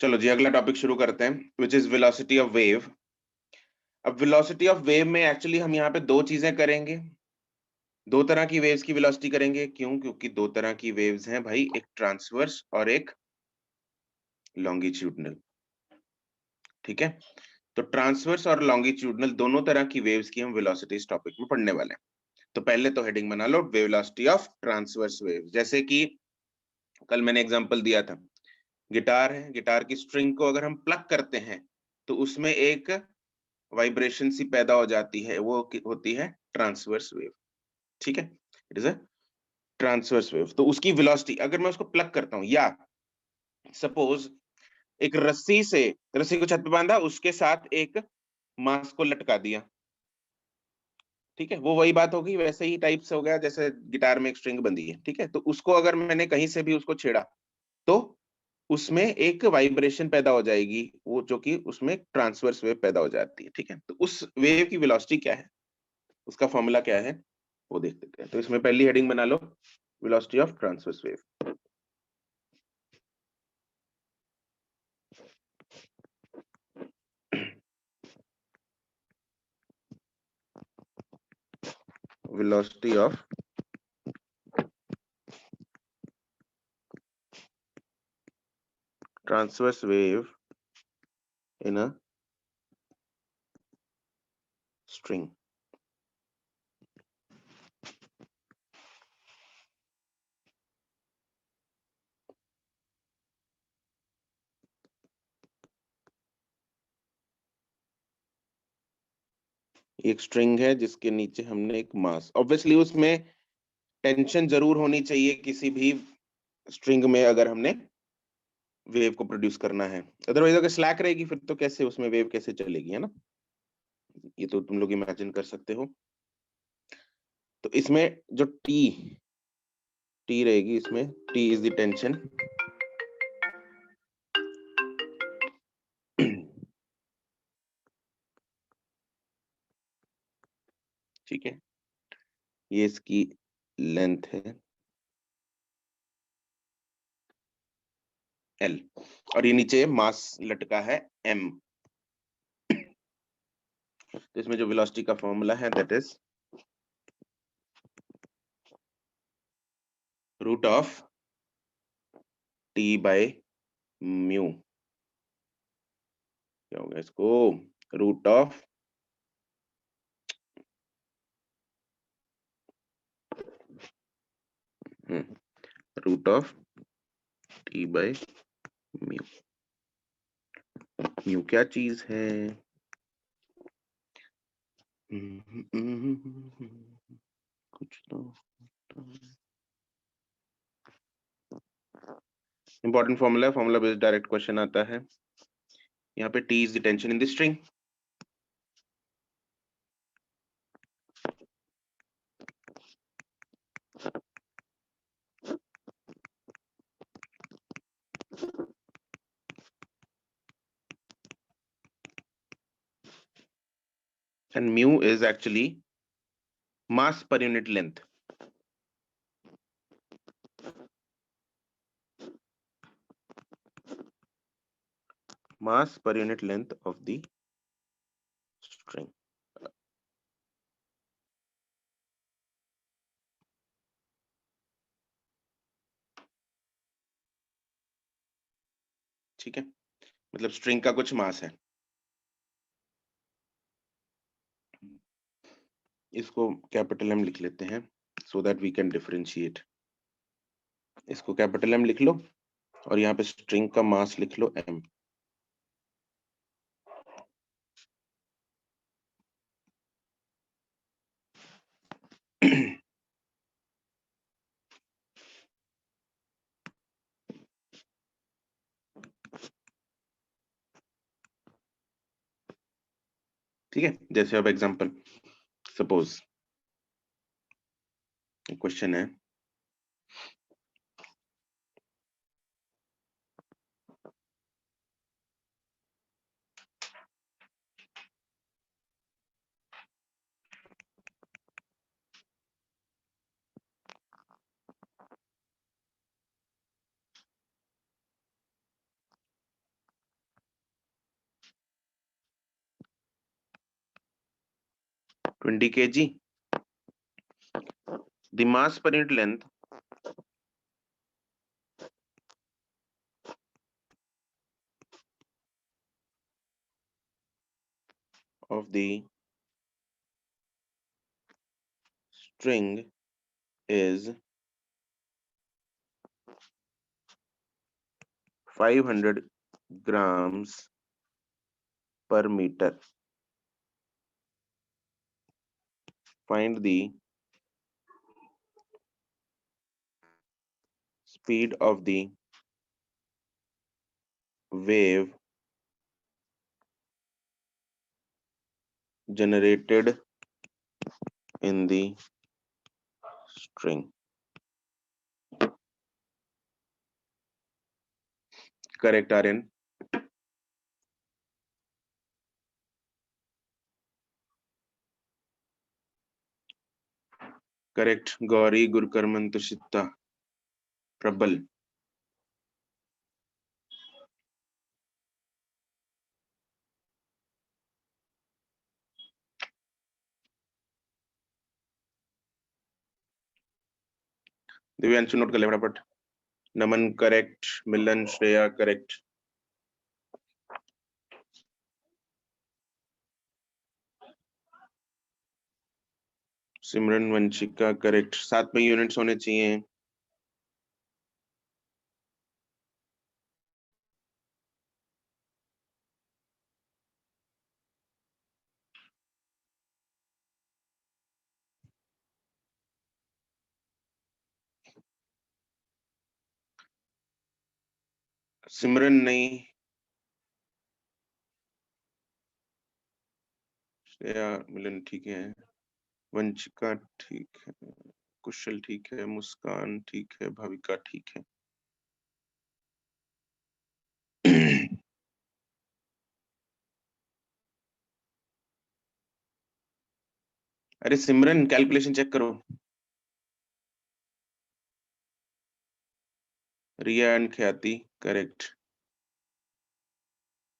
चलो जी अगला टॉपिक शुरू करते हैं, which is velocity of wave. अब वेलोसिटी ऑफ वेव में एक्चुअली हम यहाँ पे दो चीजें करेंगे, दो तरह की वेव्स की वेलोसिटी करेंगे। क्यों? क्योंकि दो तरह की वेव्स हैं भाई, एक ट्रांसवर्स और एक लॉन्गिट्यूडनल। ठीक है, तो ट्रांसवर्स और लॉन्गिट्यूडनल दोनों तरह की वेव्स की हम वेलोसिटी इस टॉपिक में पढ़ने वाले हैं। तो पहले तो हेडिंग बना लो, वेलोसिटी ऑफ ट्रांसवर्स वेव। जैसे कि कल मैंने एग्जांपल दिया था, गिटार है, गिटार की स्ट्रिंग को अगर हम प्लग करते हैं तो उसमें एक वाइब्रेशन सी पैदा हो जाती है, वो होती है ट्रांसवर्स वेव। ठीक है, it is a transverse wave. तो उसकी वेलोसिटी अगर मैं उसको प्लग करता हूं, या सपोज एक रस्सी को छत पे बांधा, उसके साथ एक मास को लटका दिया, ठीक है, वो वही बात होगी, वैसे ही टाइप से हो गया जैसे गिटार में एक स्ट्रिंग बंधी है। ठीक है, तो उसको अगर मैंने कहीं से भी उसको छेड़ा तो उसमें एक वाइब्रेशन पैदा हो जाएगी, वो जो कि उसमें ट्रांसवर्स वेव पैदा हो जाती है। ठीक है, तो उस वेव की वेलोसिटी क्या है, उसका फॉर्मूला क्या है, वो देख लेते हैं। तो इसमें पहली हेडिंग बना लो, velocity of transverse wave. Velocity of transverse wave in a string. एक स्ट्रिंग है जिसके नीचे हमने एक मास, ऑब्वियसली उसमें टेंशन जरूर होनी चाहिए किसी भी स्ट्रिंग में अगर हमने वेव को प्रोड्यूस करना है, अदरवाइज अगर स्लैक रहेगी फिर तो कैसे उसमें वेव कैसे चलेगी, है ना? ये तो तुम लोग इमेजिन कर सकते हो। तो इसमें जो टी रहेगी, इसमें टी इज द टेंशन। ठीक है, ये इसकी लेंथ है एल, और ये नीचे मास लटका है एम। तो इसमें जो वेलोसिटी का फॉर्मूला है that is root of T by mu. क्या होगा इसको, root of root of T by mu. Mu क्या चीज है? कुछ तो इंपॉर्टेंट फॉर्मूला है, फॉर्मूला बेस्ड डायरेक्ट क्वेश्चन आता है। यहाँ पे T is the tension in the string, and mu is actually mass per unit length. Mass per unit length of the string. ठीक है, मतलब स्ट्रिंग का कुछ मास है। इसको कैपिटल एम लिख लेते हैं so that we can differentiate. इसको कैपिटल एम लिख लो और यहाँ पे स्ट्रिंग का मास लिख लो एम। ठीक है, जैसे अब एग्जांपल, सपोज क्वेश्चन है, 20 kg. The mass per unit length of the string is 500 grams per meter. Find the speed of the wave generated in the string. Correct, Aryan. Correct, Gauri, Gurkarman, Tushita, Prabal. Divyanshu note कर ले फटाफट. नमन correct, मिलन, Shreya correct. सिमरन, Vanshika correct. 7 में units होने चाहिए. सिमरन नहीं, श्रेया, मिलन ठीक है, वंशिका ठीक है, कुशल ठीक है, मुस्कान ठीक है, भाविका ठीक है. अरे सिमरन कैलकुलेशन चेक करो. रिया एंड ख्याति करेक्ट.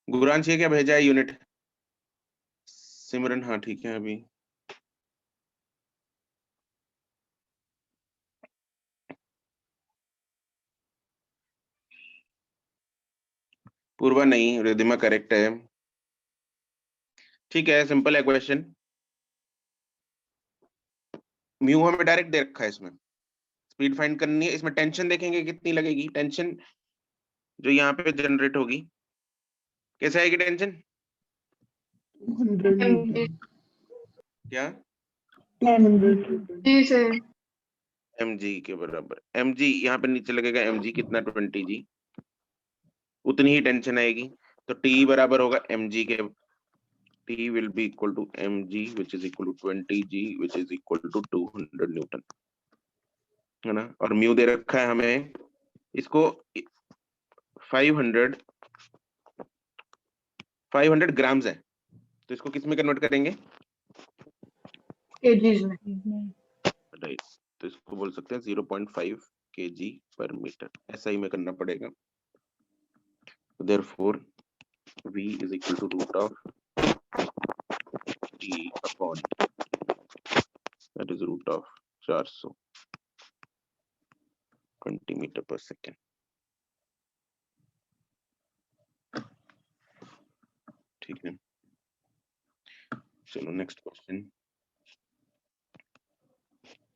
गुरांश ये क्या भेजा है यूनिट? सिमरन हाँ ठीक है. अभी पूर्वा नहीं, रिधिमा करेक्ट है. ठीक है, सिंपल है क्वेश्चन. म्यू हमें डायरेक्ट दे रखा है. इसमें स्पीड फाइंड करनी है. इसमें टेंशन देखेंगे कितनी लगेगी. टेंशन जो यहाँ पे जनरेट होगी कैसे आएगी टेंशन? 200 क्या? 10 mg के बराबर. mg यहाँ पे नीचे लगेगा. mg कितना? 20g. उतनी ही टेंशन आएगी. तो t बराबर होगा mg के. t will be equal to mg which is equal to 20g which is equal to 200 Newton, है ना. और म्यू दे रखा है हमें. इसको 500 ग्राम्स है. तो इसको किस में कन्वर्ट करेंगे? kgs में. राइट. तो इसको बोल सकते हैं 0.5 kg पर मीटर. ऐसा ही में करना पड़ेगा. therefore v is equal to root of t upon that is root of 420 metre per second. ठीक है, चलो next question.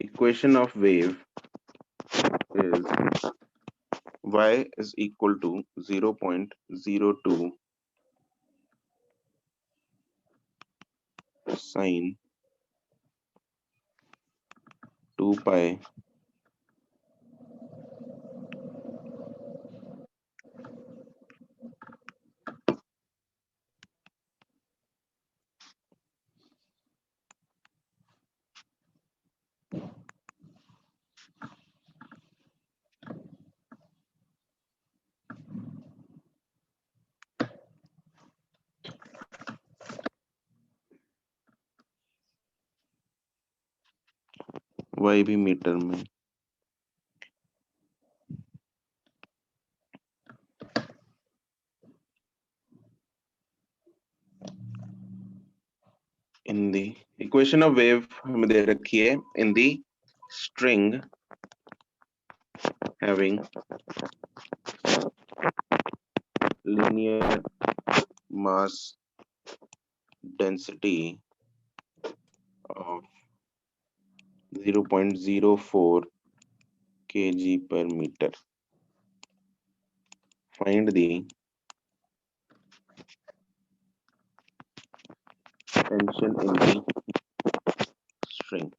Equation of wave is y is equal to 0.02 sin 2 pi y भी metre में. In the equation of wave हमें दे रखी है in the string having linear mass density of 0.04 kg per meter. Find the tension in the string.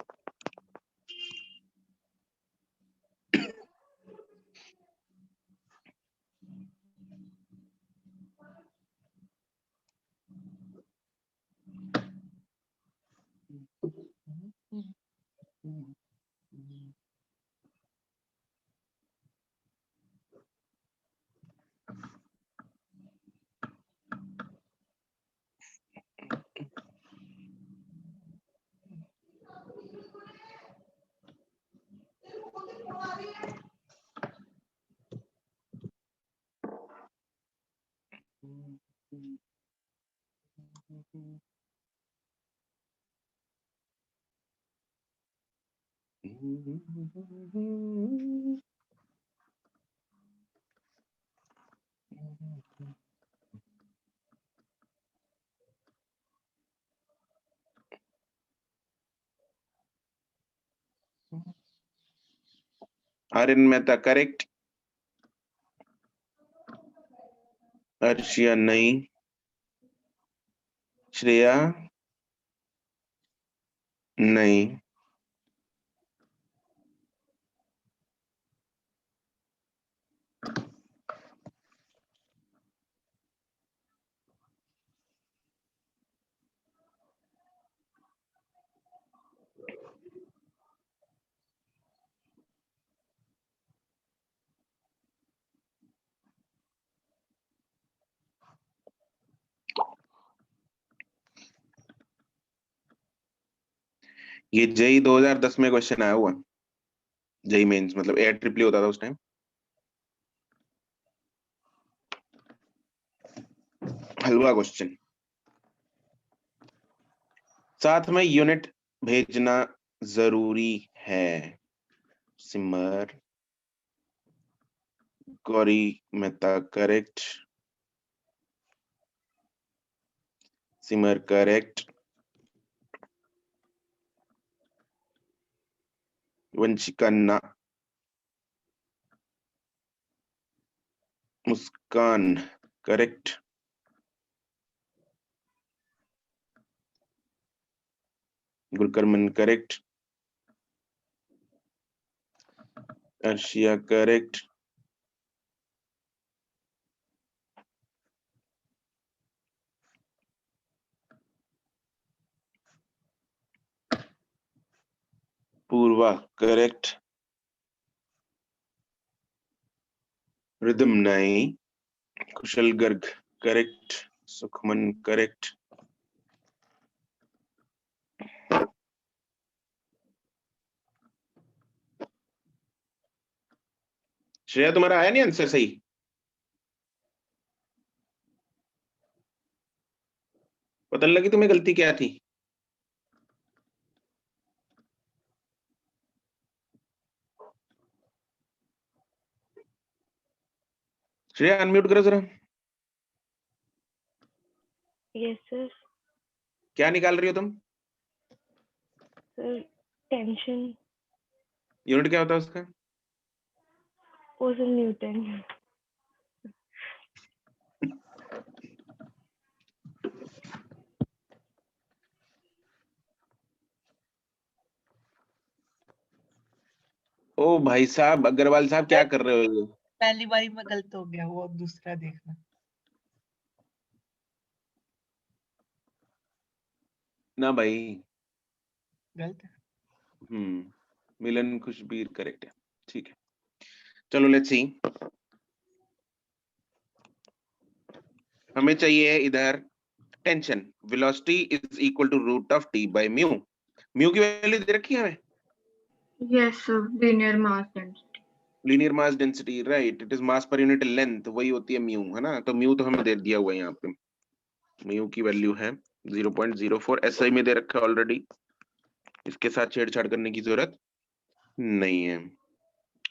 Aryan Mehta correct. Arshia नहीं. श्रेया नहीं. ये JEE 2010 में क्वेश्चन आया हुआ. जेई मेंस मतलब एयर ट्रिपल होता था उस टाइम. हलवा क्वेश्चन. साथ में यूनिट भेजना जरूरी है. सिमर गौरी मेहता करेक्ट. सिमर करेक्ट. वंशिका ना. मुस्कान करेक्ट. गुलकर्मन करेक्ट. अर्शिया करेक्ट. पूर्वा करेक्ट. रिदम नहीं. कुशल गर्ग करेक्ट. सुखमन करेक्ट. श्रेया तुम्हारा आया नहीं आंसर सही. पता लगी तुम्हें गलती क्या थी. श्रेया अनम्यूट करो जरा. Yes sir. क्या निकाल रही हो तुम. Sir tension. यूनिट क्या होता है उसका. वो सर न्यूटन. ओ भाई साहब अग्रवाल साहब क्या कर रहे हो. पहली बारी में गलत हो गया, वो दूसरा देखना. ना भाई. गलत है. मिलन खुशबीर करेक्ट है. ठीक है चलो लेट्स सी. हमें चाहिए इधर tension. Velocity is equal to root of T by mu. Mu की वैल्यू दे रखी है हमें. Yes, sir. Linear mass density. Linear mass density right. It is mass per unit length. वही होती है म्यू है ना. तो म्यू तो हमें दे दिया हुआ है यहाँ पे. म्यू की वैल्यू है 0.04 SI में दे रखा है ऑलरेडी, इसके साथ छेड़छाड़ करने की जरूरत नहीं है।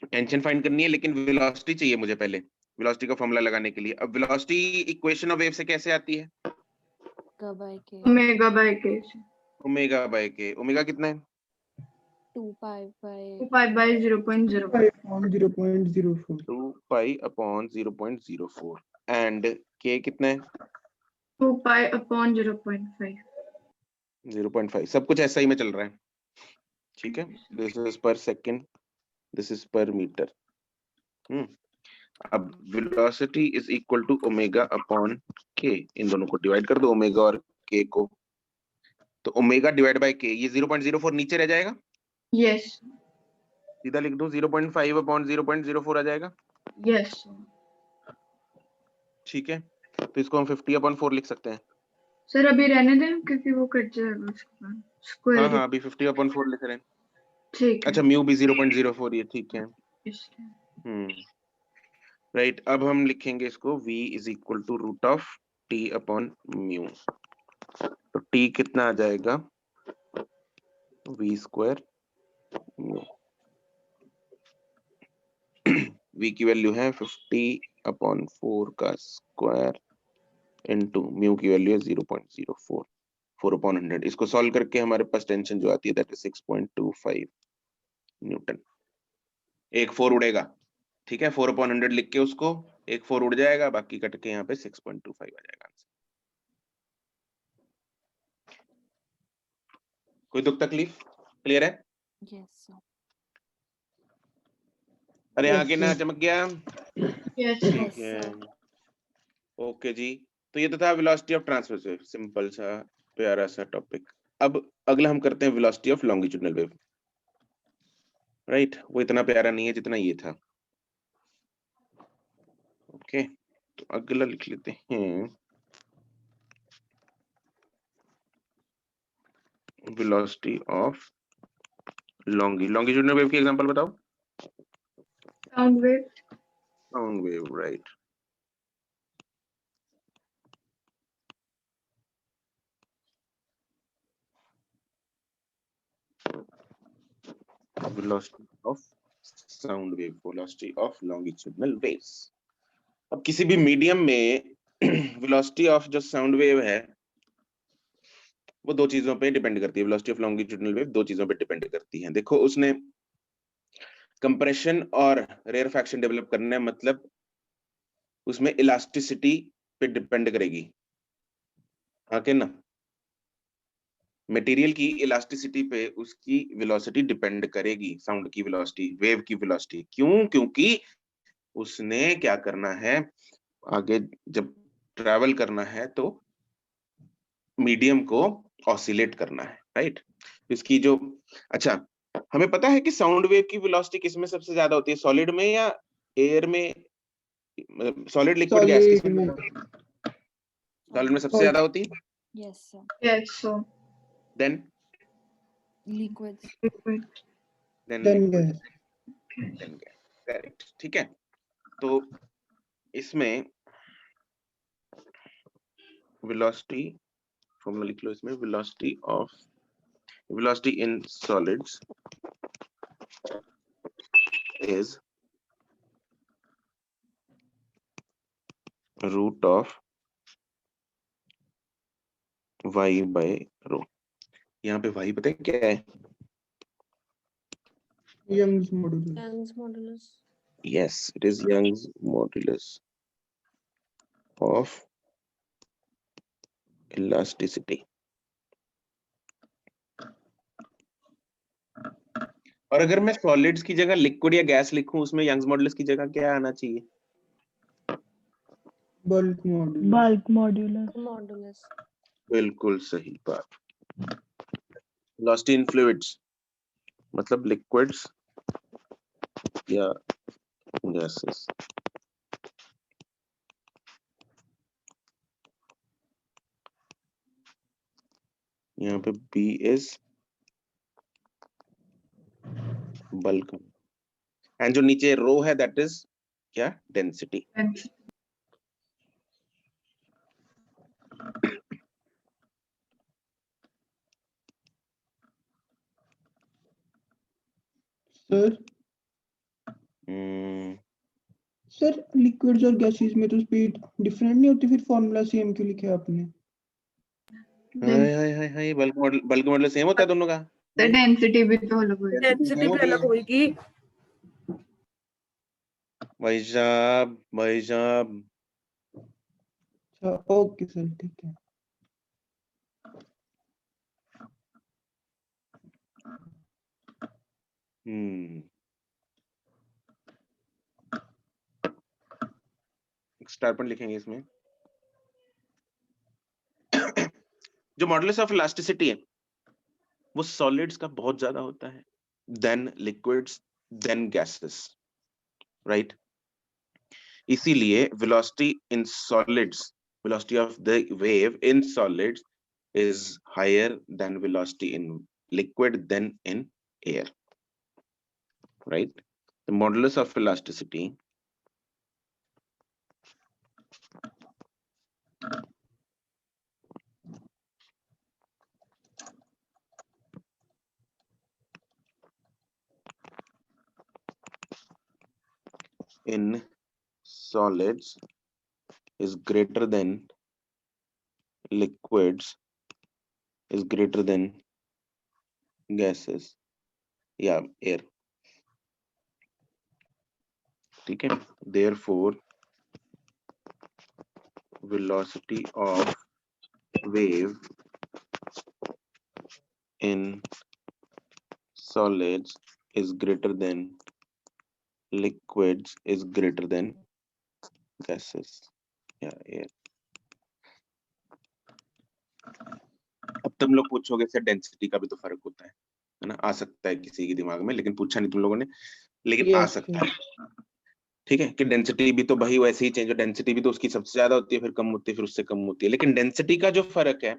टेंशन फाइंड करनी है, लेकिन वेलोसिटी चाहिए मुझे पहले, वेलोसिटी का फॉर्मूला लगाने के लिए। अब वेलोसिटी इक्वेशन ऑफ वेव से कैसे आती है? ओमेगा बाय के से ओमेगा बाय के। ओमेगा कितना है? 2 pi by 0.04 2 pi upon 0.04 and के कितना है? 2 पाई अपॉन 0.5 0.5। सब कुछ ऐसा ही में चल रहा है, ठीक है। This is per second, this is per metre. अब velocity is equal to omega upon K, इन दोनों को डिवाइड कर दो, ओमेगा और के को। तो ओमेगा डिवाइड बाय के, ये 0.04 नीचे रह जाएगा, यस सीधा लिख दूं 0.5 अपॉन 0.04 आ जाएगा, यस ठीक है। तो इसको हम 50 अपॉन 4 लिख सकते हैं। सर अभी रहने दें क्योंकि वो कट जाएगा उसके बाद हाँ स्क्वायर हाँ, अभी 50 अपॉन 4 लिख रहे हैं। ठीक है अच्छा, म्यू भी 0.04 ये, ठीक है। इसलिए राइट, अब हम लिखेंगे इसको v is equal to root of t upon mu. तो t कितना आ जाएगा? v square mu. v की वैल्यू है 50 अपॉन 4 का स्क्वायर इनटू म्यू की वैल्यू है 0.04, 4 अपॉन 100। इसको सॉल्व करके हमारे पास टेंशन जो आती है दैट इज 6.25 न्यूटन। एक 4 उड़ेगा, ठीक है, 4 अपॉन 100 लिख के उसको, एक 4 उड़ जाएगा, बाकी कट के यहाँ पे 6.25 आ जाएगा आंसर। कोई दुख तकलीफ? क्लियर है? Yes sir. अरे आगे ना चमक गया, यस ठीक है। ओके जी, तो ये तो था velocity of transverse wave, simple सा प्यारा सा टॉपिक। अब अगला हम करते हैं velocity of longitudinal wave. Right, वो इतना प्यारा नहीं है जितना ये था। ओके, तो अगला लिख लेते हैं वेलोसिटी ऑफ लॉन्गिट्यूडिनल वेव की एग्जांपल बताओ। Sound wave sound wave, right. velocity of sound wave, velocity of longitudinal waves। अब किसी भी मीडियम में velocity of जो साउंड वेव है वो दो चीजों पे डिपेंड करती है। velocity of longitudinal wave दो चीजों पे डिपेंड करती है। देखो, उसने कंप्रेशन और रेयरफैक्शन डेवलप करना है, मतलब उसमें इलास्टिसिटी पे डिपेंड करेगी, हाँ के ना। मटेरियल की इलास्टिसिटी पे उसकी वेलोसिटी डिपेंड करेगी, साउंड की वेलोसिटी, वेव की वेलोसिटी। क्यों? क्योंकि उसने क्या करना है, आगे जब ट्रैवल करना है तो मीडियम को ऑसिलेट करना है, राइट। इसकी जो, अच्छा, हमें पता है कि साउंड वेव की वेलोसिटी किसमें सबसे ज्यादा होती है, सॉलिड में या एयर में? सॉलिड, लिक्विड, गैस, किसमें? सॉलिड में सबसे ज्यादा होती है। Yes sir. Yes so then liquids. Liquid, then gas, correct, ठीक है। तो इसमें वेलोसिटी फॉर्मूला लिख लो, इसमें velocity of, velocity in solids is root of y by rho। यहाँ पे y पता है क्या है? Young's modulus. Young's modulus. Yes, it is Young's modulus of elasticity। और अगर मैं सॉलिड्स की जगह लिक्विड या गैस लिखूं, उसमें यंग्स मॉडुलस की जगह क्या आना चाहिए? Bulk modulus. Bulk modulus. Modulus. बिल्कुल सही बात। वेलोसिटी इन फ्लूइड्स मतलब लिक्विड्स या गैसेस। यहाँ पे B is बल्क, एंड जो नीचे रो है दैट इज क्या? डेंसिटी। सर सर लिक्विड्स और गैसेस में तो स्पीड डिफरेंट नहीं होती, फिर फॉर्मूला सेम क्यों लिखा है आपने? हाय बल्क मॉडल सेम होता है दोनों का। The density भी तो अलग होगी। डेंसिटी भी अलग होगी। भाई साहब अच्छा ओके सर ठीक है। स्टार पॉइंट लिखेंगे इसमें। जो मॉडुलस ऑफ इलास्टिसिटी है वो सॉलिड्स का बहुत ज्यादा होता है than liquids than gases, right. इसीलिए velocity in solids, velocity of the wave in solids is higher than velocity in liquid than in air, right? The modulus of elasticity in solids is greater than liquids is greater than gases या air, ठीक है। Therefore velocity of wave in solids is greater than liquids is greater than gases या air। अब तुम लोग पूछोगे sir density का भी तो फर्क होता है ना? आ सकता है किसी के दिमाग में, लेकिन पूछा नहीं तुम लोगों ने, लेकिन आ सकता है, ठीक है। कि डेंसिटी भी तो भाई वैसे ही चेंज हो, डेंसिटी भी तो उसकी सबसे ज्यादा होती है, फिर कम होती है, फिर उससे कम होती है, लेकिन डेंसिटी का जो फर्क है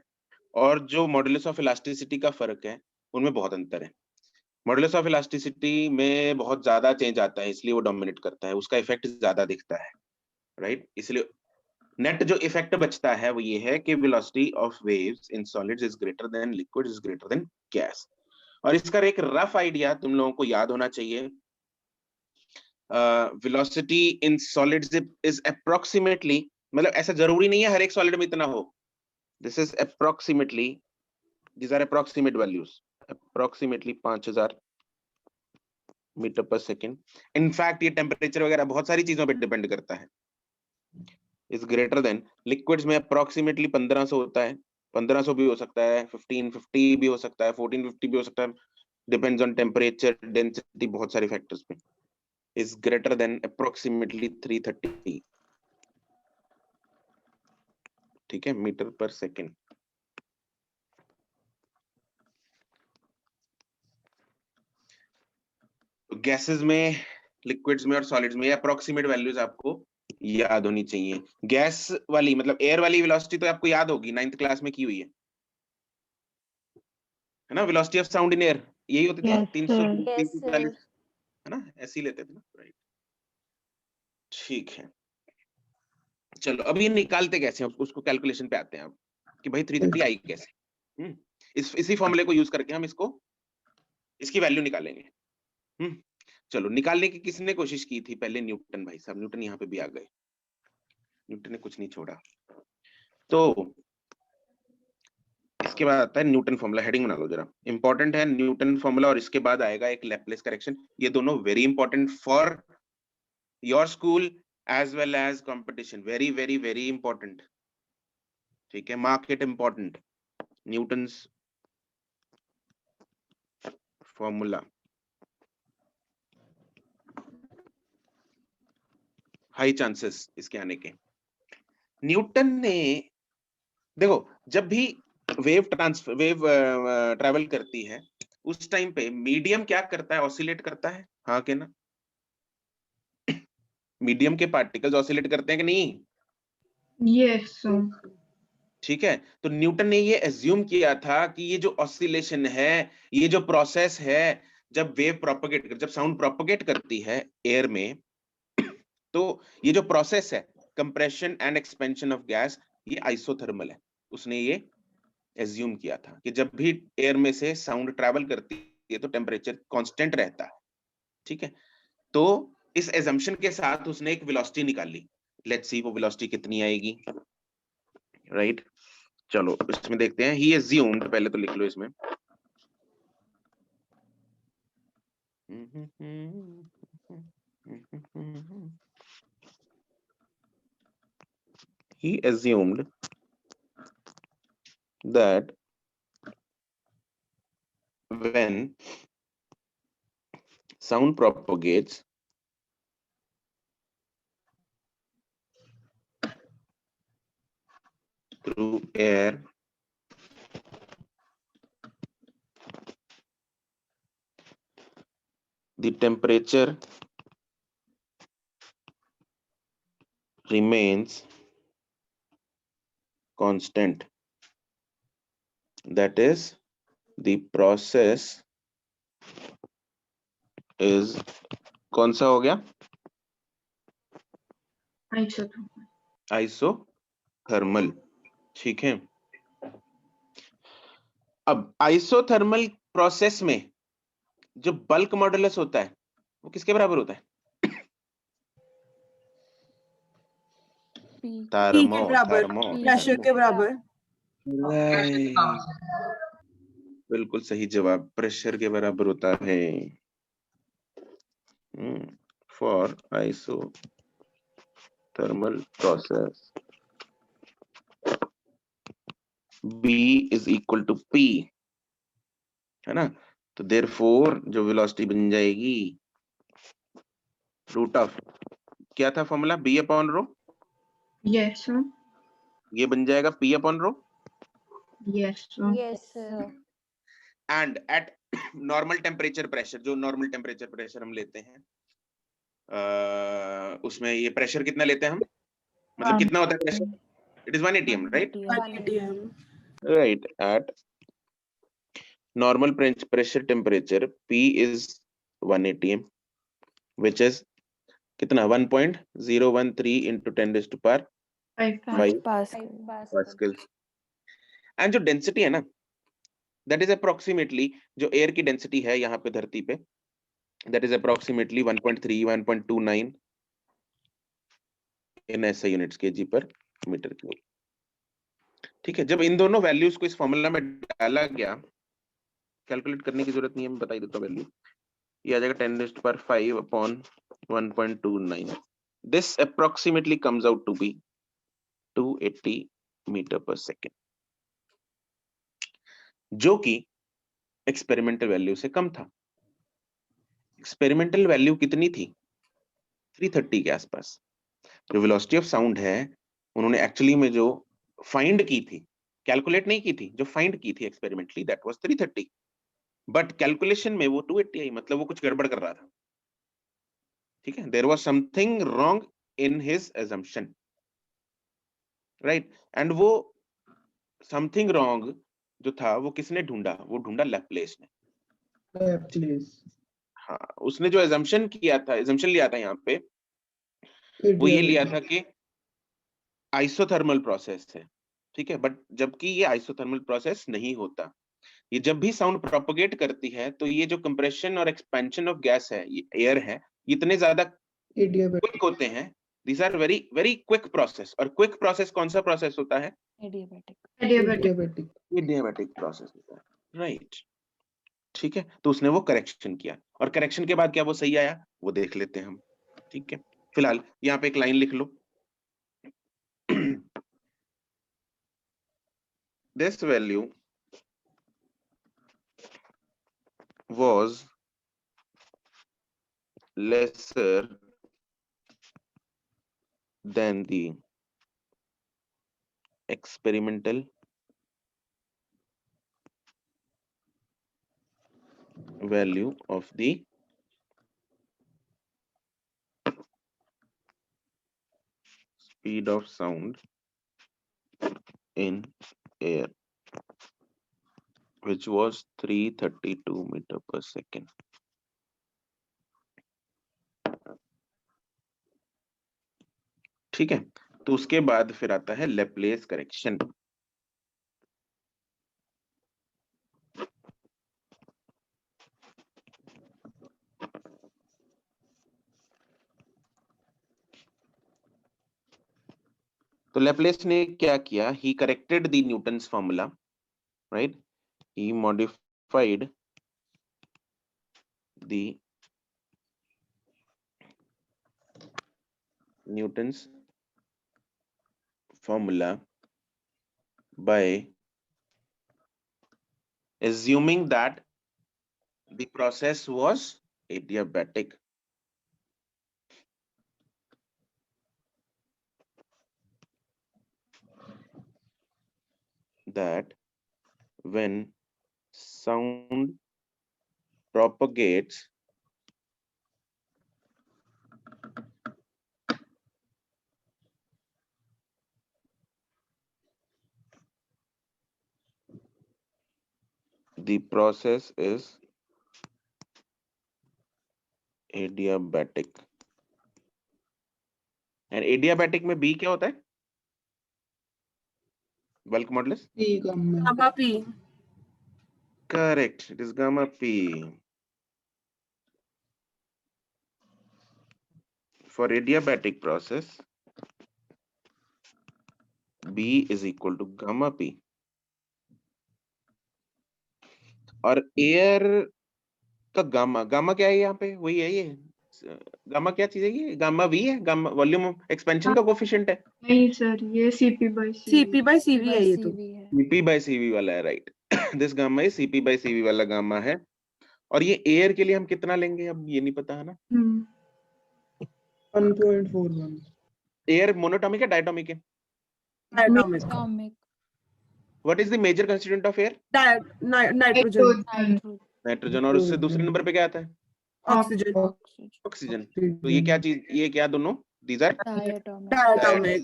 और जो मॉडुलस ऑफ इलास्टिसिटी का फर्क है उनमें बहुत अंतर है। मॉडुलस ऑफ इलास्टिसिटी में बहुत ज्यादा चेंज आता है, इसलिए वो डोमिनेट करता है, उसका इफेक्ट ज्यादा दिखता है, राइट। इसलिए नेट जो इफेक्ट बचता है वो ये है कि velocity of waves in solids is greater then liquid is greater then gas. और इसका एक रफ आइडिया तुम लोगों को याद होना चाहिए। Velocity in solids is approximately, मतलब ऐसा जरूरी नहीं है हर एक सॉलिड में इतना हो, this is approximately, these are approximate values, approximately 5000 metre per second. In fact ये टेम्परेचर वगैरह बहुत सारी चीजों पर डिपेंड करता है। इज ग्रेटर देन लिक्विड्स में अप्रोक्सीमेटली 1500 होता है, 1500 भी हो सकता है, 1550 भी हो सकता है, 1450 भी हो सकता है, डिपेंड्स ऑन टेम्परेचर, डेंसिटी, बहुत सारे फैक्टर्स पे। इज ग्रेटर देन अप्रोक्सीमेटली 330, ठीक है, मीटर पर सेकेंड। गैसेस में, लिक्विड्स में और सॉलिड्स में अप्रोक्सीमेट वैल्यूज आपको याद होनी चाहिए। गैस वाली मतलब एयर वाली वेलोसिटी तो आपको याद होगी, 9th क्लास में की हुई है ना? Velocity of sound in air यही होती थी, 340 है ना, ऐसे ही लेते थे ना, राइट। ठीक है, चलो अब ये निकालते कैसे हैं, उसको कैलकुलेशन पे आते हैं अब कि भाई 330 आई कैसे। इसी फॉर्मूले को यूज करके हम इसको, इसकी वैल्यू निकालेंगे। चलो निकालने की किसने कोशिश की थी पहले? न्यूटन भाई साहब, न्यूटन यहाँ पे भी आ गए, न्यूटन ने कुछ नहीं छोड़ा। तो इसके बाद आता है न्यूटन फॉर्मूला, हेडिंग बना लो जरा, इंपॉर्टेंट है न्यूटन फॉर्मूला, और इसके बाद आएगा एक लैपलेस करेक्शन। ये दोनों very important for your school as well as competition, very very very important, ठीक है, mark it important. Newton's formula, high chances इसके आने के। न्यूटन ने, देखो जब भी वेव ट्रैवल करती है उस टाइम पे मीडियम क्या करता है? ऑसिलेट करता है, हाँ के ना? मीडियम के पार्टिकल्स ऑसिलेट करते हैं कि नहीं? Yes, sir. ठीक है, तो न्यूटन ने ये एज्यूम किया था कि ये जो ऑसिलेशन है, ये जो प्रोसेस है, जब वेव प्रोपगेट, जब साउंड प्रोपगेट करती है एयर में, तो ये जो प्रोसेस है compression and expansion of gas, ये आइसोथर्मल है। उसने ये एज्यूम किया था कि जब भी एयर में से साउंड ट्रैवल करती है तो टेम्परेचर कांस्टेंट रहता है, ठीक है, तो इस एजम्पशन के साथ उसने एक वेलोसिटी निकाली। लेट्स सी वो वेलोसिटी कितनी आएगी, राइट? चलो इसमें देखते हैं। ही एज्यूम्ड, पहले तो लिख लो इसमें, he assumed that when sound propagates through air, the temperature remains constant. That is, the process is, कौन सा हो गया? आइसोथर्मल। ठीक है, अब आइसोथर्मल प्रोसेस में जो बल्क मॉडुलस होता है वो किसके बराबर होता है? P. थर्मो, के बराबर, थर्मो, प्रेशर के बराबर। बिल्कुल सही जवाब, प्रेशर के बराबर होता है। For isothermal process B is equal to P, है ना? तो देयरफॉर जो वेलोसिटी बन जाएगी रूट ऑफ, क्या था फॉर्मूला? B अपॉन रो। Yes, sir. ये बन जाएगा P upon row. Yes, sir. Yes, sir. And eight normal temperature pressure, जो नॉर्मल टेम्परेचर प्रेशर हम लेते हैं, उसमें ये प्रेशर कितना लेते हैं हम, मतलब कितना होता है pressure? It is 1 atm, right? 1 atm. Right, at normal pressure temperature P is 1 atm, which is कितना? 1.013 into 10 raised to power 5 5 Pascal. pascals. And जो डेंसिटी है ना, that is approximately, जो एयर की डेंसिटी है यहाँ पे धरती पे, that is approximately 1.3 1.29 in SI units kg per meter cube. ठीक है, जब इन दोनों वैल्यूज को इस फॉर्मूला में डाला गया, कैलकुलेट करने की जरूरत नहीं है, मैं बता ही देता हूँ वैल्यू। ये आ जाएगा 10 raised to power 5 upon 1.29. This approximately comes out to be 280 meter per second, जो कि एक्सपेरिमेंटल वैल्यू से कम था। एक्सपेरिमेंटल वैल्यू कितनी थी? 330 के आसपास। जो वेलोसिटी ऑफ साउंड है, उन्होंने एक्चुअली में जो फाइंड की थी, कैलकुलेट नहीं की थी, जो फाइंड की थी experimentally, that was 330, but calculation में वो 280 आई, मतलब वो कुछ गड़बड़ कर रहा था। ठीक है, there was something wrong in his assumption, right? And वो समथिंग रॉन्ग जो था वो किसने ढूंढा? वो ढूंढा लैप्लेस ने। हाँ, उसने जो assumption किया था, assumption लिया था यहाँ पे, वो ये लिया था कि आइसोथर्मल प्रोसेस है। ठीक है, बट जबकि ये आइसोथर्मल प्रोसेस नहीं होता। ये जब भी साउंड प्रोपगेट करती है तो ये जो कंप्रेशन और एक्सपेंशन ऑफ गैस है, ये एयर है, इतने ज्यादा क्विक होते हैं। These are very very quick process. और क्विक प्रोसेस कौन सा प्रोसेस होता है? Adiabatic. Adiabatic. ये डियाबेटिक प्रोसेस होता है, राइट? ठीक है, तो उसने वो करेक्शन किया, और करेक्शन के बाद क्या वो सही आया, वो देख लेते हैं हम। ठीक है, फिलहाल यहाँ पे एक लाइन लिख लो। This value was lesser than the experimental value of the speed of sound in air, which was 332 meter per second. ठीक है, तो उसके बाद फिर आता है लैप्लेस करेक्शन। तो लेप्लेस ने क्या किया? He corrected the Newton's formula, right? He modified the Newton's formula by assuming that the process was adiabatic. That when sound propagates the process is adiabatic. And adiabatic में B क्या होता है? Bulk modulus? P gamma. Gamma P. Correct. It is gamma P. For adiabatic process, B is equal to gamma P. और air का gamma, gamma क्या है यहाँ पे? वही है ये गामा, क्या चीज है ये? गामा वी है, गामा वॉल्यूम एक्सपेंशन का कोफिशिएंट है। नहीं सर, ये CP by CV है ये तो। CV है। CP by CV वाला है, right? This gamma is CP by CV वाला गामा है। और ये एयर के लिए हम कितना लेंगे अब ये नहीं पता है ना। 1.41. एयर मोनोटॉमिक है डायटोमिक है? Diatomic. Atomic. What is the major constituent of air? Nitrogen. Nitrogen. और उससे दूसरे नंबर पे क्या आता है? Oxygen. Oxygen. ऑक्सीजन। तो ये क्या चीज, ये क्या दोनों? These are Diatomic. Diatomic.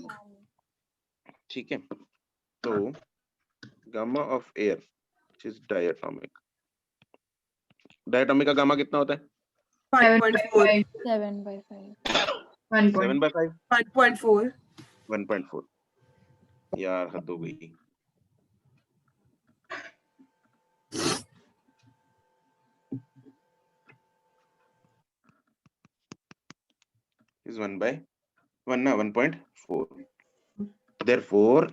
ठीक है। तो gamma of air which is diatomic, diatomic का गामा कितना होता है? 5.4. 7/5. 7/5 5.4. 1.4। यार हद हो गई। is 1/1 ना 1.4। therefore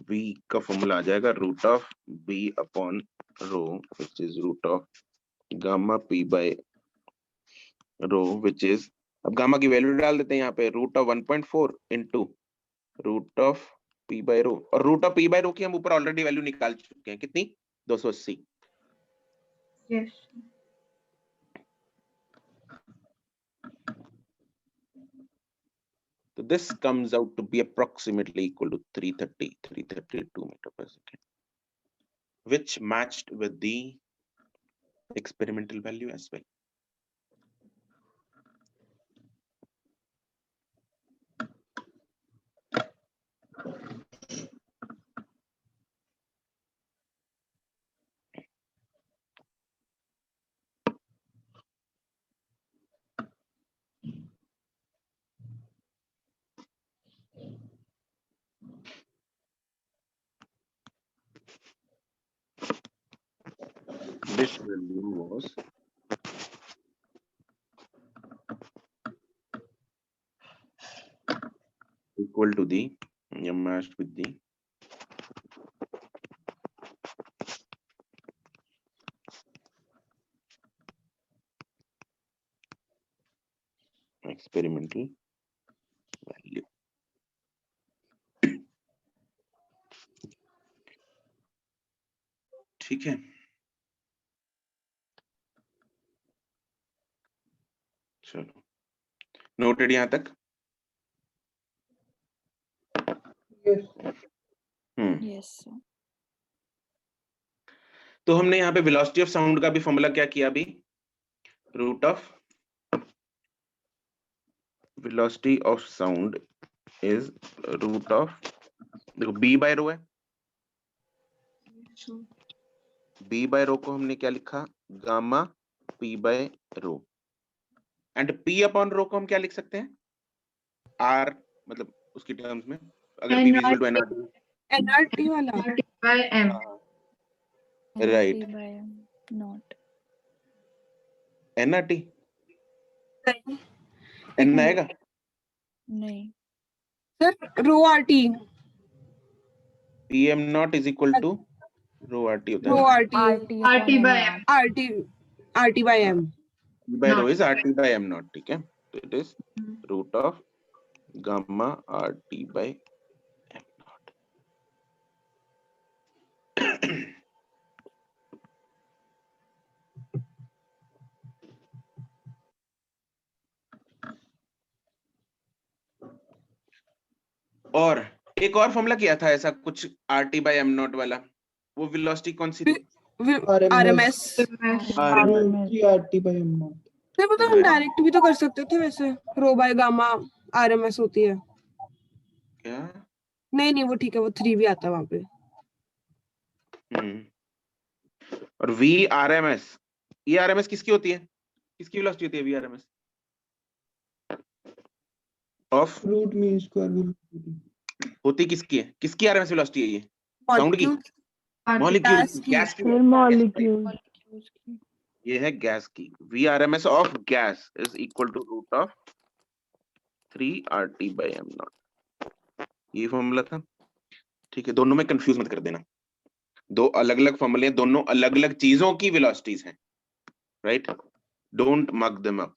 b का फॉर्मूला आ जाएगा root of b upon rho which is root of gamma p by rho which is, अब गामा की वैल्यू डाल देते हैं यहाँ पे, root of 1.4 into root of p by rho. और root of p by rho की हम ऊपर ऑलरेडी वैल्यू निकाल चुके हैं, कितनी? 280। Yes. So this comes out to be approximately equal to 332 meter per second, which matched with the experimental value as well. This value was equal to the, matched with the experimental value. ठीक है, चलो noted यहां तक। Yes. Yes, sir. तो हमने यहाँ पे velocity of sound का भी फॉर्मूला क्या किया अभी? Root of velocity of sound is root of, देखो b बाय रो है, b बाय रो को हमने क्या लिखा? Gamma p by rho. And p upon rho को हम क्या लिख सकते हैं? r, मतलब उसकी टर्म्स में अगर p equal to nr। NRT वाला। by M. Right. NRT by not. nrt नहीं n आएगा? नहीं. Sir row RT। PM naught is equal to rho RT होता है Rho ना, RT. RT RT upon by M M. naught. RT by M. by rho Not. is RT by M naught, ठीक है, तो it is root of gamma RT by M naught. और एक और formula किया था ऐसा कुछ RT by M naught वाला, वो वेलोसिटी कौन सी थी? RMS. RMS. 3RT by M naught. Sir वो तो हम डायरेक्ट भी तो कर सकते थे वैसे, रो बाय गामा RMS होती है। क्या? नहीं वो ठीक है, वो 3 भी आता है वहां पे। और VRMS, ये RMS किसकी होती है, किसकी वेलोसिटी होती है VRMS? Of Root mean square velocity. होती किसकी है, किसकी RMS वेलोसिटी है ये? साउंड की, Molecule. मॉलिक्यूल, gas की। गैस की, Sir, molecule. Molecules की। ये है गैस की। VRMS of gas is equal to root of 3RT by M naught, ये फॉर्मूला था, ठीक है। दोनों में कंफ्यूज मत कर देना, दो अलग अलग फॉर्मूले, दोनों अलग अलग चीजों की वेलोसिटीज हैं, right? Don't mug them up.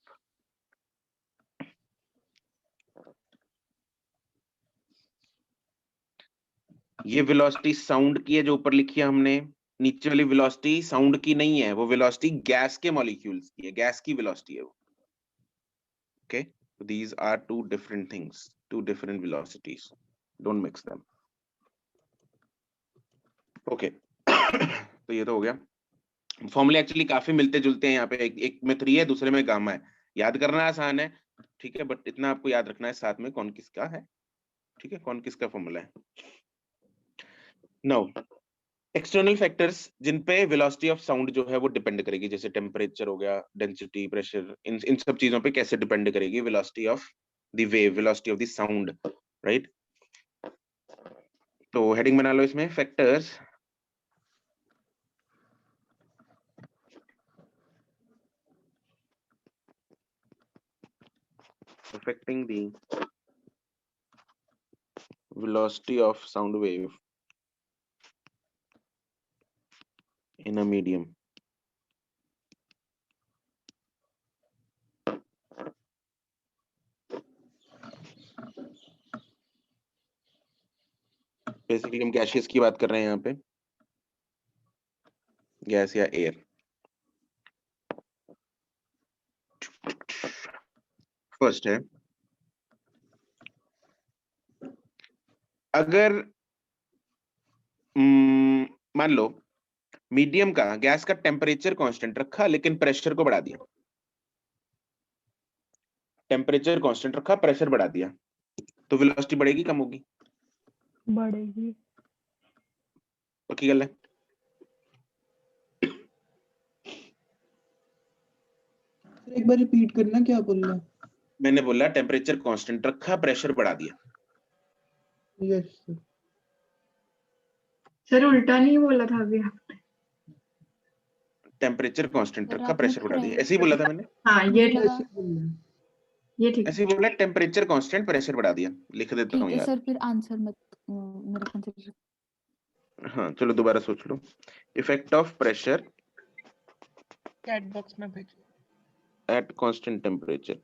ये वेलोसिटी साउंड की है जो ऊपर लिखी है हमने, नीचे वाली वेलोसिटी साउंड की नहीं है, वो वेलोसिटी गैस के मॉलिक्यूल्स की है, गैस की वेलोसिटी है वो, okay? These are two different things, two different velocities, don't mix them, okay? तो ये तो हो गया। फॉर्मूले एक्चुअली काफी मिलते जुलते हैं यहाँ पे, एक में 3 है, दूसरे में गामा है, याद करना आसान है, ठीक है, बट इतना आपको याद रखना है साथ में कौन किसका है, ठीक है, कौन किसका फॉर्मूला है। नाउ एक्सटर्नल फैक्टर्स जिन पे वेलोसिटी ऑफ साउंड जो है वो डिपेंड करेगी, जैसे टेम्परेचर हो गया, डेंसिटी, प्रेशर, इन सब चीजों पे कैसे डिपेंड करेगी velocity of the wave, velocity of the sound, right? तो हेडिंग बना लो इसमें, factors affecting the velocity of sound wave in a medium. Basically हम गैसियस की बात कर रहे हैं यहाँ पे, गैस या एयर। फर्स्ट है, अगर मान लो मीडियम का, गैस का टेम्परेचर कांस्टेंट रखा लेकिन प्रेशर को बढ़ा दिया, टेम्परेचर कांस्टेंट रखा, प्रेशर बढ़ा दिया, तो वेलोसिटी बढ़ेगी कम होगी? बढ़ेगी। पक्की गल है? एक बार रिपीट करना, क्या बोल रहा? मैंने बोला टेम्परेचर कांस्टेंट रखा, प्रेशर बढ़ा दिया। Yes sir. सर उल्टा नहीं बोला था अभी आपने? टेम्परेचर कांस्टेंट सर, रखा, आपने प्रेशर बढ़ा दिया, ऐसे ही बोला था मैंने, हाँ मुझे ये लगा ये ठीक है। ऐसे ही बोला, टेम्परेचर कांस्टेंट, प्रेशर बढ़ा दिया, लिख देता ठीक हूँ है यार। सर, फिर आंसर मत मेरे कंसिडर। हाँ चलो दोबारा सोच लो, effect of pressure chat box में भेजो। एट कांस्टेंट टेम्परेचर,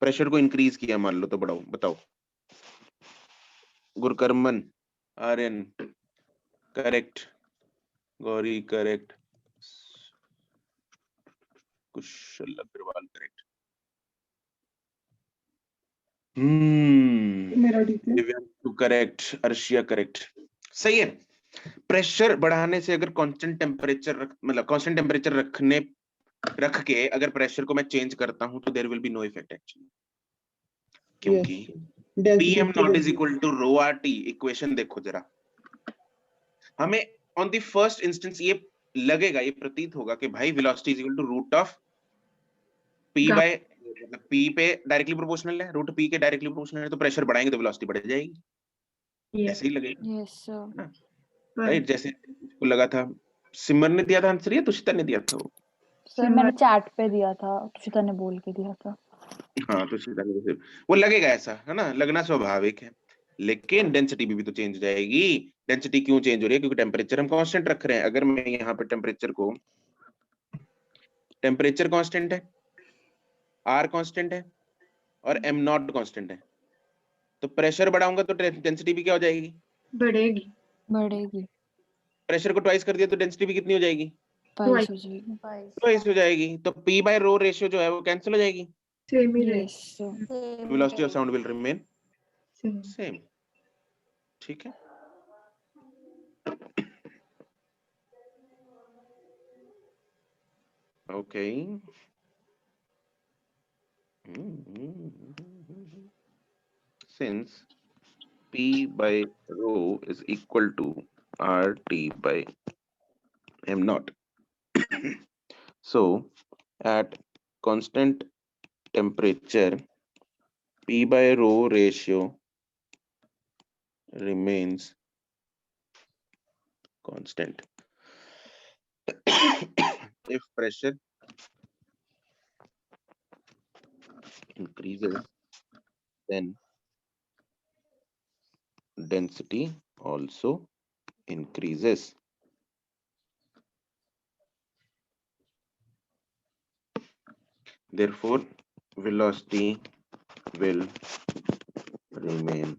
प्रेशर को इंक्रीज किया मान लो, तो बढ़ाओ, बताओ। Gurkarman, Aryan correct, Gauri correct, Kushal Agarwal correct, मेरा ठीक है। दिव्यांशु करेक्ट, अर्शिया करेक्ट, सही है। प्रेशर बढ़ाने से अगर कांस्टेंट टेम्परेचर मतलब कांस्टेंट टेम्परेचर रख के अगर प्रेशर को मैं चेंज करता हूं तो there will be no effect actually, क्योंकि PM naught is equal to rho RT। Equation देखो जरा, हमें ऑन द फर्स्ट इंस्टेंस ये लगेगा, ये प्रतीत होगा कि भाई velocity is equal to root of P by, मतलब P पे डायरेक्टली प्रोपोर्शनल है, रूट P के डायरेक्टली प्रोपोर्शनल है, तो प्रेशर बढ़ाएंगे तो वेलोसिटी बढ़ जाएगी, ऐसे ही लगेगा, यस सर। राइट? जैसे को लगा था, सिमर ने दिया था आंसर या तुषिता ने दिया था वो? सर मैंने चैट पे दिया था, तुषिता ने बोल के दिया था। हाँ तुषिता ने, वो लगेगा ऐसा, है ना, लगना स्वाभाविक है। लेकिन डेंसिटी भी तो चेंज हो जाएगी। डेंसिटी क्यों चेंज हो रही है? क्योंकि टेम्परेचर हम कांस्टेंट रख रहे हैं। अगर मैं यहाँ पे टेम्परेचर कांस्टेंट है, आर कांस्टेंट है और एम नॉट कांस्टेंट है, तो प्रेशर बढ़ाऊंगा तो डेंसिटी भी क्या हो जाएगी? बढ़ेगी। बढ़ेगी, प्रेशर को ट्वाइस कर दिया तो डेंसिटी भी कितनी हो जाएगी? ट्वाइस हो जाएगी। ट्वाइस हो जाएगी। तो पी बाय रो रेशियो जो है वो कैंसिल हो जाएगी। Same he yes velocity of sound will remain same. Same. ठीक है। Okay. Since P by rho is equal to RT by m naught, so at constant temperature, P by rho ratio remains constant. If pressure increases, then density also increases. Therefore, velocity will remain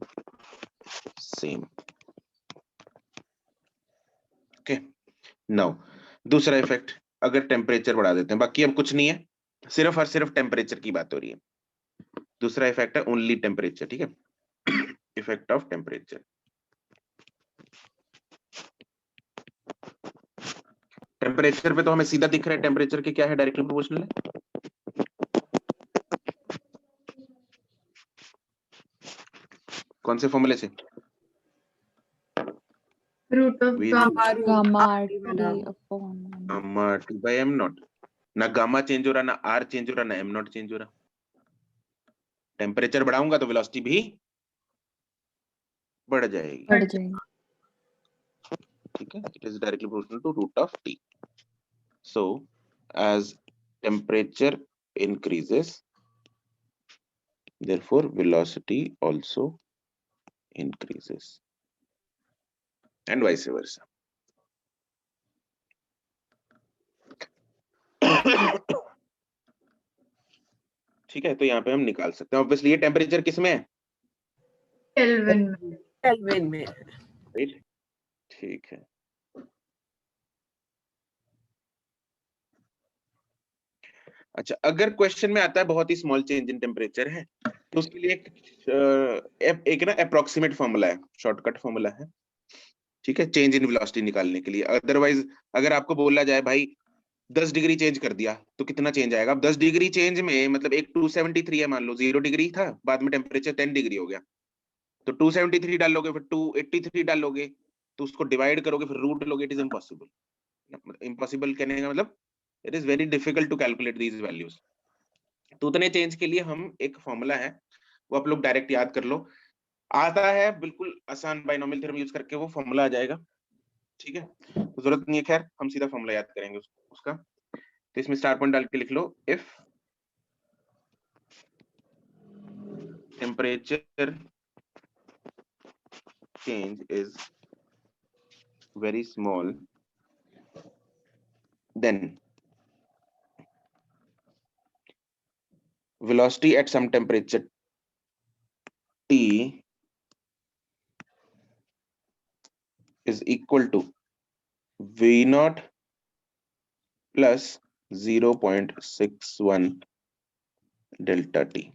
same. Okay. Now, दूसरा effect, अगर temperature बढ़ा देते हैं, बाकी अब कुछ नहीं है, सिर्फ और सिर्फ टेम्परेचर की बात हो रही है। दूसरा इफेक्ट है ओनली टेम्परेचर। ठीक है, इफेक्ट ऑफ टेम्परेचर। टेम्परेचर पे तो हमें सीधा दिख रहा है, टेम्परेचर के क्या है, डायरेक्टली प्रोपोर्शनल है। कौन से फॉर्मूले से? Root of gamma. Gamma T upon gamma T by M naught. ना गामा चेंज हो रहा, ना आर चेंज हो रहा, ना एम नॉट चेंज हो रहा। टेम्परेचर बढ़ाऊंगा तो वेलोसिटी भी बढ़ जाएगी। बढ़ जाएगी। ठीक है, it is directly proportional to root of T. So as temperature increases, therefore velocity also increases and vice versa. ठीक है, तो यहाँ पे हम निकाल सकते हैं। ऑब्वियसली ये टेम्परेचर किस में है? केल्विन में। केल्विन में। राइट, ठीक है। अच्छा, अगर क्वेश्चन में आता है बहुत ही स्मॉल चेंज इन टेम्परेचर है, तो उसके लिए एक ना अप्रोक्सीमेट फॉर्मूला है, शॉर्टकट फॉर्मूला है। ठीक है, चेंज इन वेलोसिटी निकालने के लिए। अदरवाइज अगर आपको बोला जाए भाई 10 डिग्री चेंज कर दिया तो कितना चेंज आएगा? अब 10 डिग्री चेंज में मतलब एक 273 है, मान लो 0 डिग्री था, बाद में टेम्परेचर 10 डिग्री हो गया, तो 273 डालोगे, फिर 283 डालोगे, तो उसको डिवाइड करोगे, फिर रूट लोगे। It is impossible. इम्पॉसिबल कहने का मतलब it is very difficult to calculate these values. तो उतने चेंज के लिए हम एक फॉर्मूला है, वो आप लोग डायरेक्ट याद कर लो। आता है बिल्कुल आसान, बाइनोमियल थ्योरम यूज करके वो फॉर्मूला आ जाएगा। ठीक है, तो जरूरत नहीं है, खैर हम सीधा फॉर्मूला याद करेंगे उसका। तो इसमें स्टार पॉइंट डाल के लिख लो, if temperature change is very small, then velocity at some temperature T is equal to V naught plus 0.61 delta T.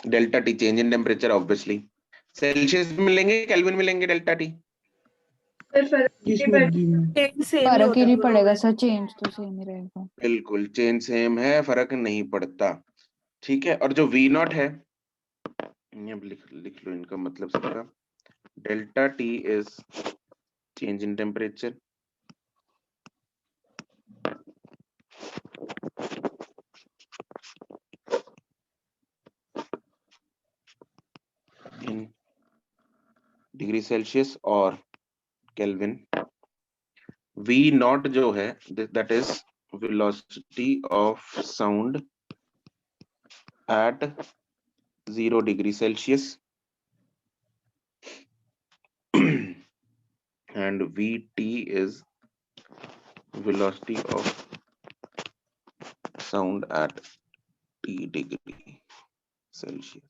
Delta T change in temperature, obviously Celsius में लेंगे, केल्विन में लेंगे डेल्टा टी? जिस मर्जी में। फर्क ही नहीं पड़ेगा सर, चेंज तो सेम ही रहेगा। बिल्कुल चेंज सेम है, फर्क नहीं पड़ता। ठीक है, और जो V नॉट है, लिख लो इनका मतलब सबका। Delta T is change in temperature, in degree Celsius और केल्विन। V नॉट जो है that is velocity of sound at 0 degree Celsius and VT is velocity of sound at T degree Celsius.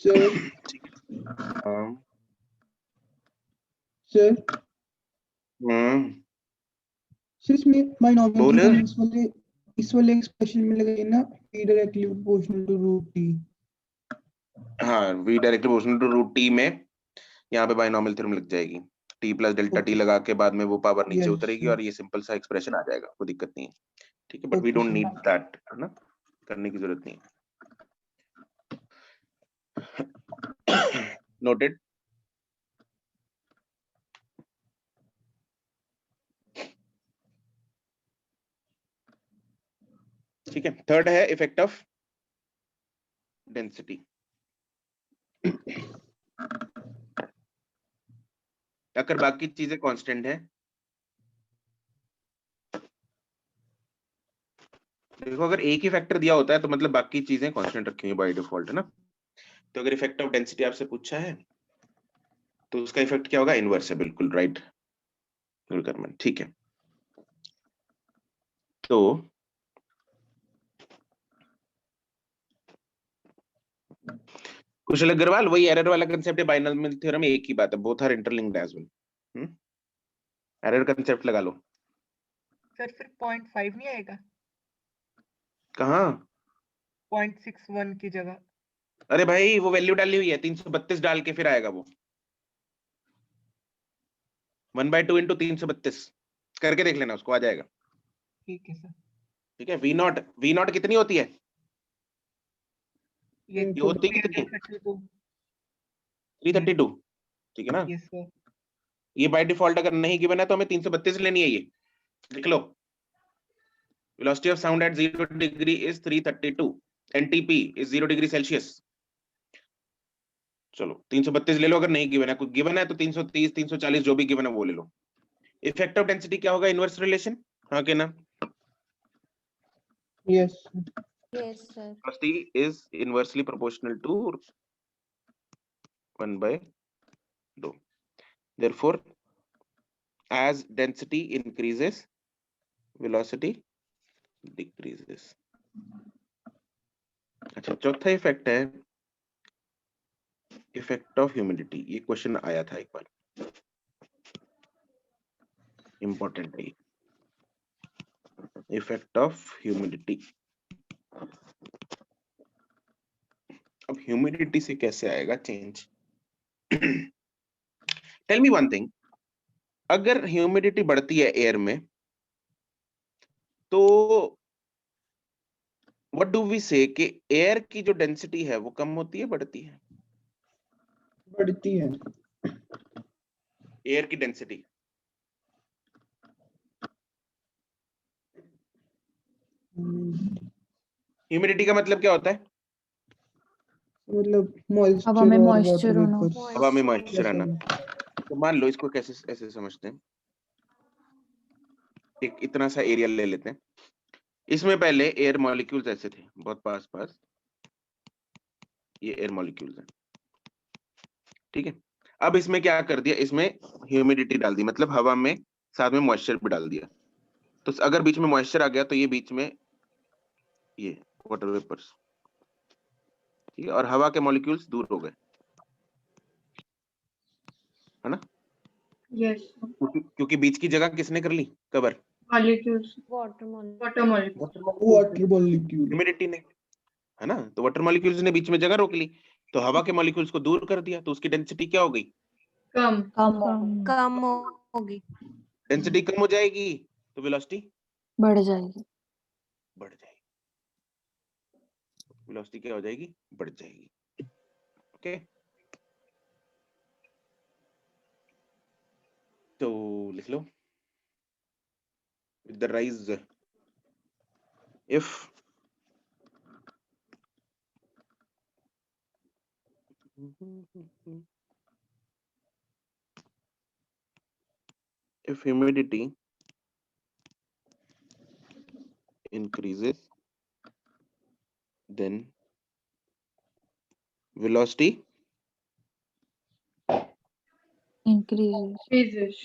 Sir sir sir इसमें binomial बोले। Theorem इस वाले expression में लगाइए ना, p directly proportional to root t। हाँ, V directly proportional to root T में यहाँ पे बाइनोमियल थ्योरम लग जाएगी। T प्लस डेल्टा T लगा के बाद में वो पावर नीचे Yes, उतरेगी sir. और ये सिंपल सा एक्सप्रेशन आ जाएगा, कोई दिक्कत नहीं है। ठीक है, but we Okay, don't sir. Need that, है ना, करने की जरूरत नहीं है। नोटेड। ठीक है, थर्ड है इफेक्ट ऑफ डेंसिटी। अगर बाकी चीजें कांस्टेंट है, देखो अगर एक ही फैक्टर दिया होता है तो मतलब बाकी चीजें कांस्टेंट रखी हुई बाय डिफॉल्ट, है ना। तो अगर इफेक्ट ऑफ डेंसिटी आपसे पूछा है तो उसका इफेक्ट क्या होगा, इनवर्स है, बिल्कुल राइट गुरुकर्मन। ठीक है, तो कुशल अग्रवाल वही एरर वाला कंसेप्ट है, बाइनोमियल थ्योरम एक ही बात है, both are interlinked as well. Error concept लगा लो। सर फिर 0.5 नहीं आएगा? कहाँ? 0.61 की जगह। अरे भाई वो वैल्यू डाली हुई है, 332 डाल के फिर आएगा वो 1/2 इंटू 332 करके देख लेना, उसको आ जाएगा। ठीक है सर। ठीक है, वी नॉट कितनी होती है, ये ये होती है कितनी, 32। 332। ठीक है ना, यस सर। ये बाय डिफॉल्ट अगर नहीं गिवन है तो हमें 332 लेनी है। ये लिख लो, velocity of sound at 0 degree is 332 and TP is 0 degree Celsius. चलो 332 ले लो, अगर नहीं गिवन है, कुछ गिवन है तो 330 340 जो भी गिवन है वो ले लो। इफेक्ट ऑफ डेंसिटी क्या होगा, इनवर्स रिलेशन, हाँ के ना। Yes. Yes, sir. Velocity is inversely proportional to 1/2. Therefore, as density increases, velocity decreases. अच्छा, चौथा इफेक्ट है इफेक्ट ऑफ ह्यूमिडिटी। ये क्वेश्चन आया था एक बार, इंपॉर्टेंट है। इफेक्ट ऑफ ह्यूमिडिटी, अब ह्यूमिडिटी से कैसे आएगा change. Tell me one thing, अगर ह्यूमिडिटी बढ़ती है एयर में तो व्हाट डू वी से कि एयर की जो डेंसिटी है वो कम होती है, बढ़ती है? बढ़ती है। एयर की डेंसिटी ह्यूमिडिटी का मतलब क्या होता है, मतलब हवा में मॉइस्चर और moisture वाटर होना। वेपर्स। हवा में मॉइस्चर आना। जैसा तो मान लो इसको कैसे ऐसे समझते हैं, एक इतना सा एरिया ले लेते हैं, इसमें पहले एयर मॉलिक्यूल्स ऐसे थे बहुत पास पास, ये एयर मॉलिक्यूल्स हैं। ठीक है, अब इसमें क्या कर दिया, इसमें ह्यूमिडिटी डाल दी, मतलब हवा में साथ में मॉइस्चर भी डाल दिया। तो अगर बीच में मॉइस्चर आ गया तो ये बीच में ये वाटर वेपर्स, ठीक है, और हवा के मॉलिक्यूल्स दूर हो गए, है ना। Yes. क्योंकि बीच की जगह किसने कर ली cover, Molecules. Water molecule. Water molecules. Water molecule. Humidity ने, है ना। तो वाटर मॉलिक्यूल्स ने बीच में जगह रोक ली, तो हवा के मॉलिक्यूल्स को दूर कर दिया, तो उसकी डेंसिटी क्या हो गई, Come. कम होगी, डेंसिटी कम हो जाएगी, तो वेलोसिटी बढ़ जाएगी। बढ़ जाएगी, वेलोसिटी क्या हो जाएगी, बढ़ जाएगी। ओके, तो लिख लो, with the rise, if If humidity increases, then velocity Increases. Jesus.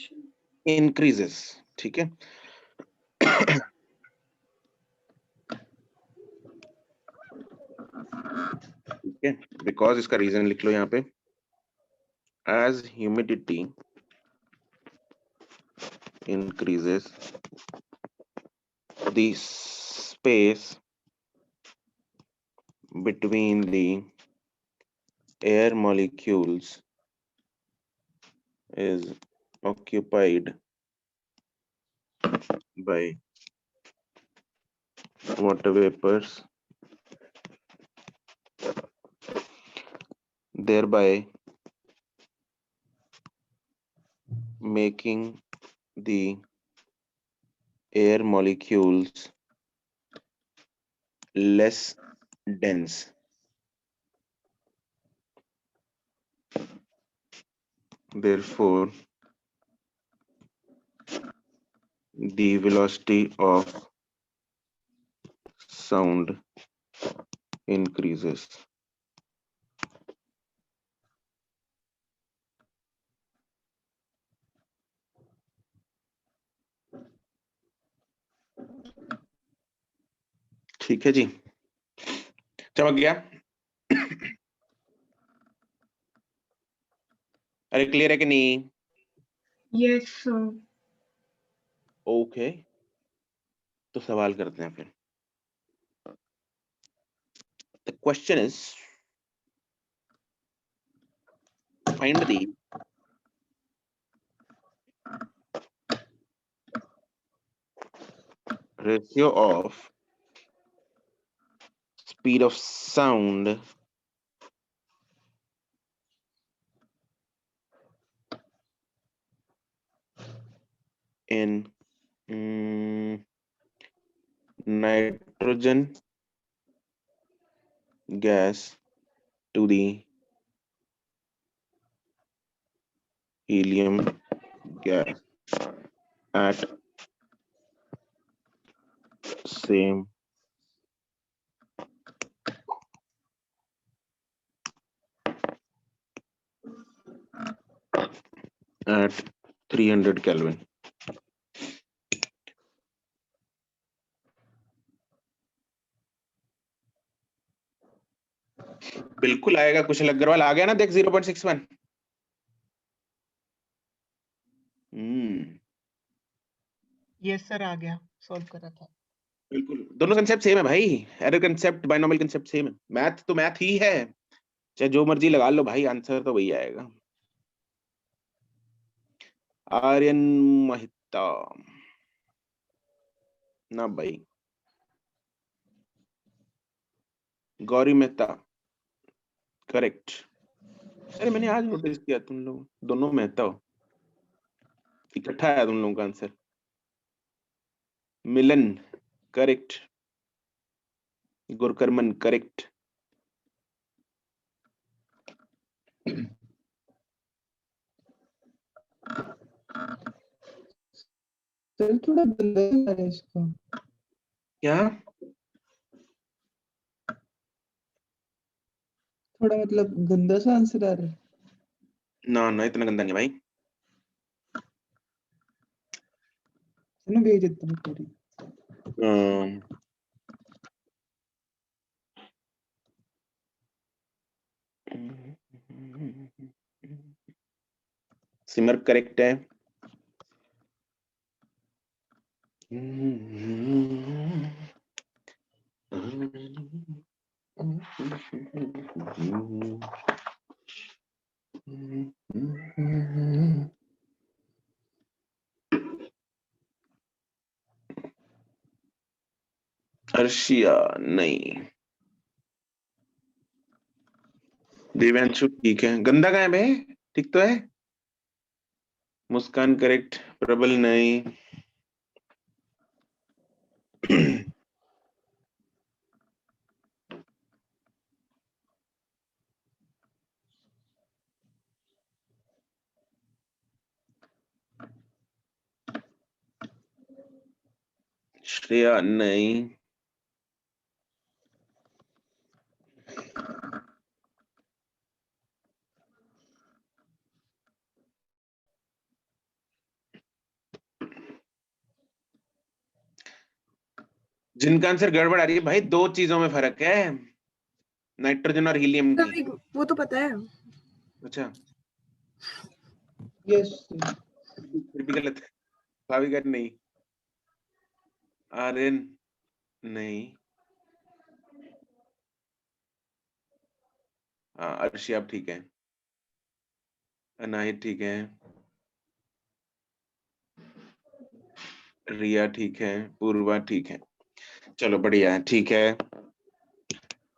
increases. ठीक है, ठीक है, बिकॉज इसका रीजन लिख लो यहाँ पे, as humidity increases, the space between the air molecules is occupied by water vapors, thereby making the air molecules less dense. Therefore, the velocity of sound increases. ठीक है जी, चमक गया? अरे क्लियर है कि नहीं? Yes, sir. ओके, तो सवाल करते हैं फिर। The question is, find the ratio of speed of sound in nitrogen gas to the helium gas at same at 300 Kelvin. बिल्कुल आएगा कुशल अग्रवाल, आ गया ना देख 0.61। यस सर, आ गया, सॉल्व करा था। बिल्कुल, दोनों कंसेप्ट सेम है भाई, error concept binomial concept same है, मैथ तो मैथ ही है, चाहे जो मर्जी लगा लो भाई, आंसर तो वही आएगा। आर्यन महिता ना भाई, गौरी मेहता करेक्ट। अरे मैंने आज नोटिस किया तुम लोग दोनों मेहता हो, इकट्ठा आया तुम लोगों का आंसर। मिलन करेक्ट, गुरकर्मन करेक्ट। सर थोड़ा गंदा है इसका। क्या? थोड़ा मतलब गंदा सा आंसर आ रहा है। ना ना इतना गंदा नहीं भाई। चलो भेज देता हूँ पूरी। सिमर करेक्ट है। अर्शिया नहीं, देवांशु ठीक है, गंदा कहाँ है बे, ठीक तो है। मुस्कान करेक्ट, प्रबल नहीं। श्रेया नहीं, जिनका आंसर गड़बड़ आ रही है भाई, दो चीजों में फर्क है, नाइट्रोजन और हीलियम की। वो तो पता है। अच्छा, यस फिर भी गलत है। भाविका नहीं, आर्यन नहीं, हाँ अर्शी आप ठीक है, अनाहित ठीक है, रिया ठीक है, पूर्वा ठीक है, चलो बढ़िया है, ठीक है।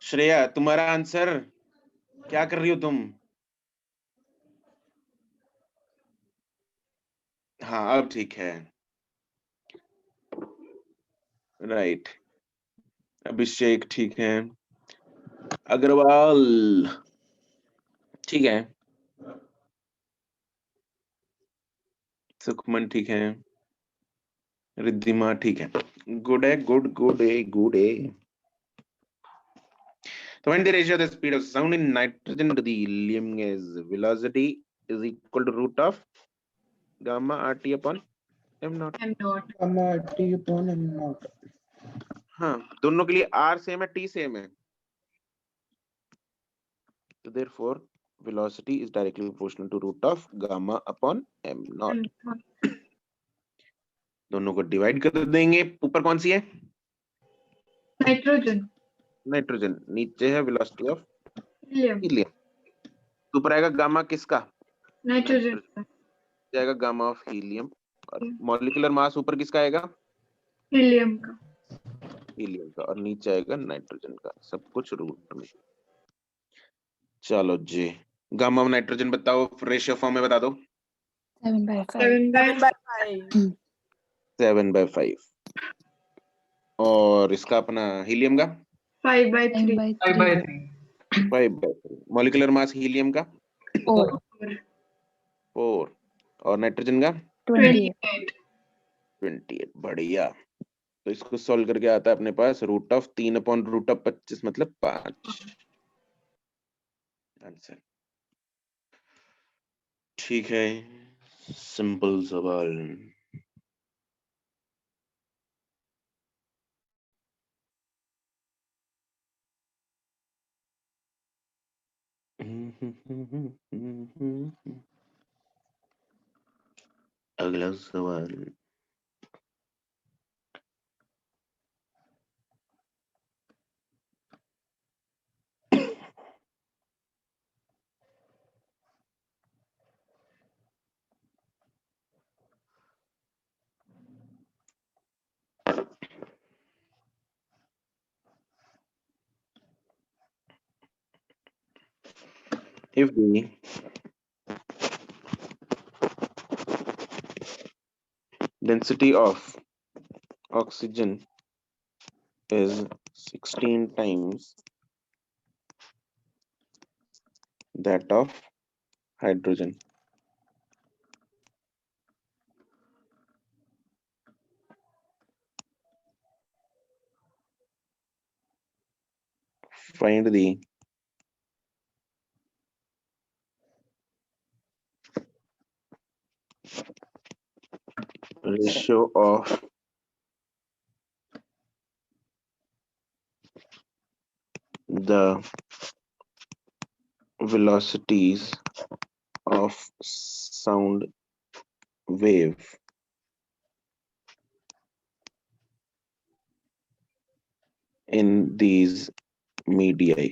श्रेया तुम्हारा आंसर, क्या कर रही हो तुम? हाँ अब ठीक है, राइट। अभिषेक ठीक है, अग्रवाल ठीक है, सुखमन ठीक है, रिद्धिमा ठीक है, गुड है, गुड गुड है, गुड है। So when the ratio of the speed of sound in nitrogen to the helium gas velocity is equal to root of gamma RT upon m naught. I'm not. gamma t upon m naught. हाँ दोनों के लिए R same है, T same है, so therefore velocity is directly proportional to root of gamma upon m naught. दोनों को divide कर देंगे, ऊपर कौन सी है? Nitrogen. नाइट्रोजन, नीचे है वेलोसिटी ऑफ Helium. हीलियम, ऊपर आएगा गामा किसका? Nitrogen. जाएगा गामा ऑफ हीलियम, और मॉलिक्यूलर मास ऊपर किसका आएगा? Helium का. हीलियम का, और नीचे आएगा नाइट्रोजन का, सब कुछ रूट में। चलो जी, गामा ऑफ नाइट्रोजन बताओ, रेशियो फॉर्म में बता दो। 7/5 7/5 7/5। और इसका अपना हीलियम का 5/3. 5/3 5/3। मॉलिक्यूलर मास हीलियम का 4 4, और नाइट्रोजन का 28 28. बढ़िया। तो इसको सॉल्व करके आता है अपने पास रूट ऑफ 3/√25 मतलब 5 आंसर। ठीक है, सिंपल सवाल। अगला सवाल, if the density of oxygen is 16 times that of hydrogen, find the ratio of the velocities of sound wave in these media.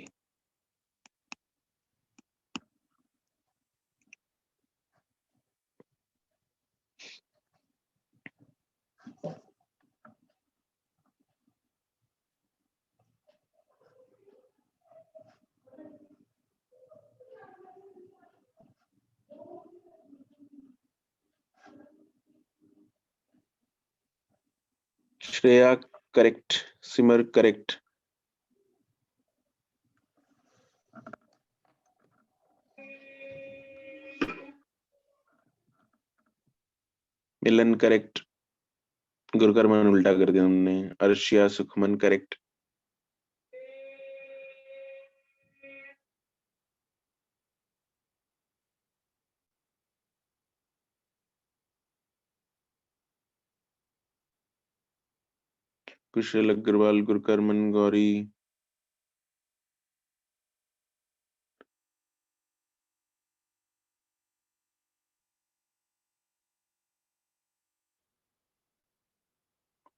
Shreya correct, Simar correct, Milan correct, गुरुकर्मन उल्टा कर दिया हमने। अर्शिया सुखमन करेक्ट। कुशल अग्रवाल गुरुकर्मन गौरी।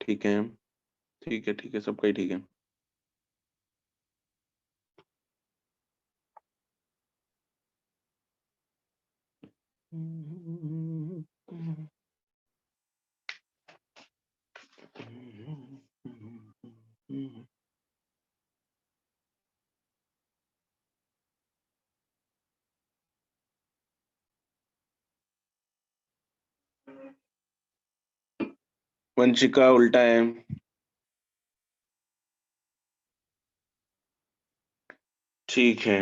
ठीक है ठीक है ठीक है, सबका ही ठीक है। वंशिका उल्टा है। ठीक है।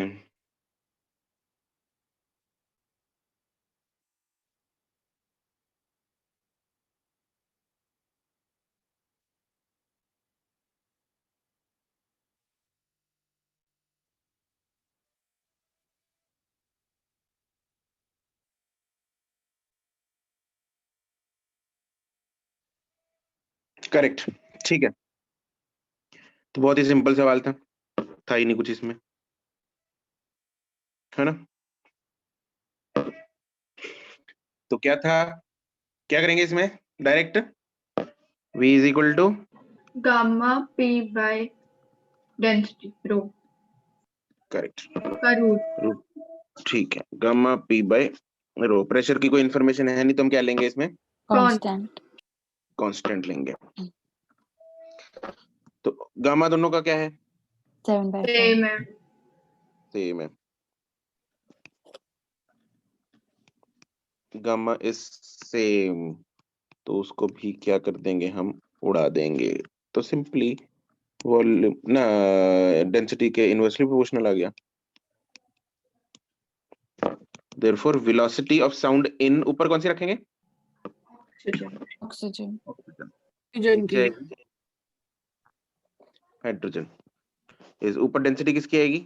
करेक्ट। ठीक है, तो बहुत ही सिंपल सवाल था ही नहीं कुछ इसमें, है ना। तो क्या था, क्या करेंगे इसमें डायरेक्ट, v इज इक्वल टू gamma p by density rho correct का रूट। ठीक है, gamma p by rho. Pressure की कोई इन्फॉर्मेशन है नहीं तो हम क्या लेंगे इसमें, कांस्टेंट। कांस्टेंट लेंगे। तो गामा दोनों का क्या है, 7/4। सेम है। सेम है। गामा इज सेम, तो उसको भी क्या कर देंगे हम, उड़ा देंगे। तो सिंपली वॉल्यूम ना डेंसिटी के इनवर्सली प्रोपोर्शनल आ गया। Therefore velocity of sound in, ऊपर कौन सी रखेंगे, ऑक्सीजन। ऑक्सीजन। ऑक्सीजन। ऑक्सीजन की। हाइड्रोजन। इस ऊपर डेंसिटी किसकी आएगी,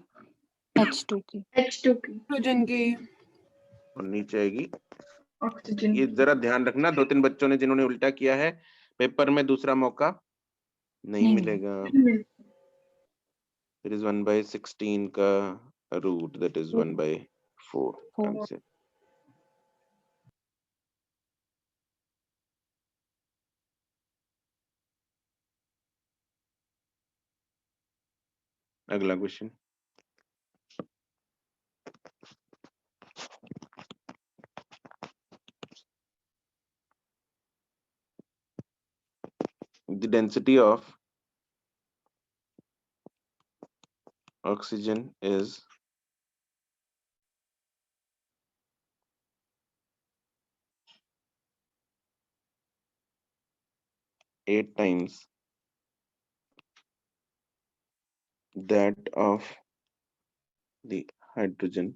H2 की। H2 की। हाइड्रोजन की। और नीचे आएगी। ऑक्सीजन ये की। जरा ध्यान रखना, 2-3 बच्चों ने जिन्होंने उल्टा किया है, पेपर में दूसरा मौका नहीं नहीं मिलेगा। इट इज 1/16 का रूट, दैट इज 1/4 4। आंसर। अगला question, the density of oxygen is 8 times that of the hydrogen.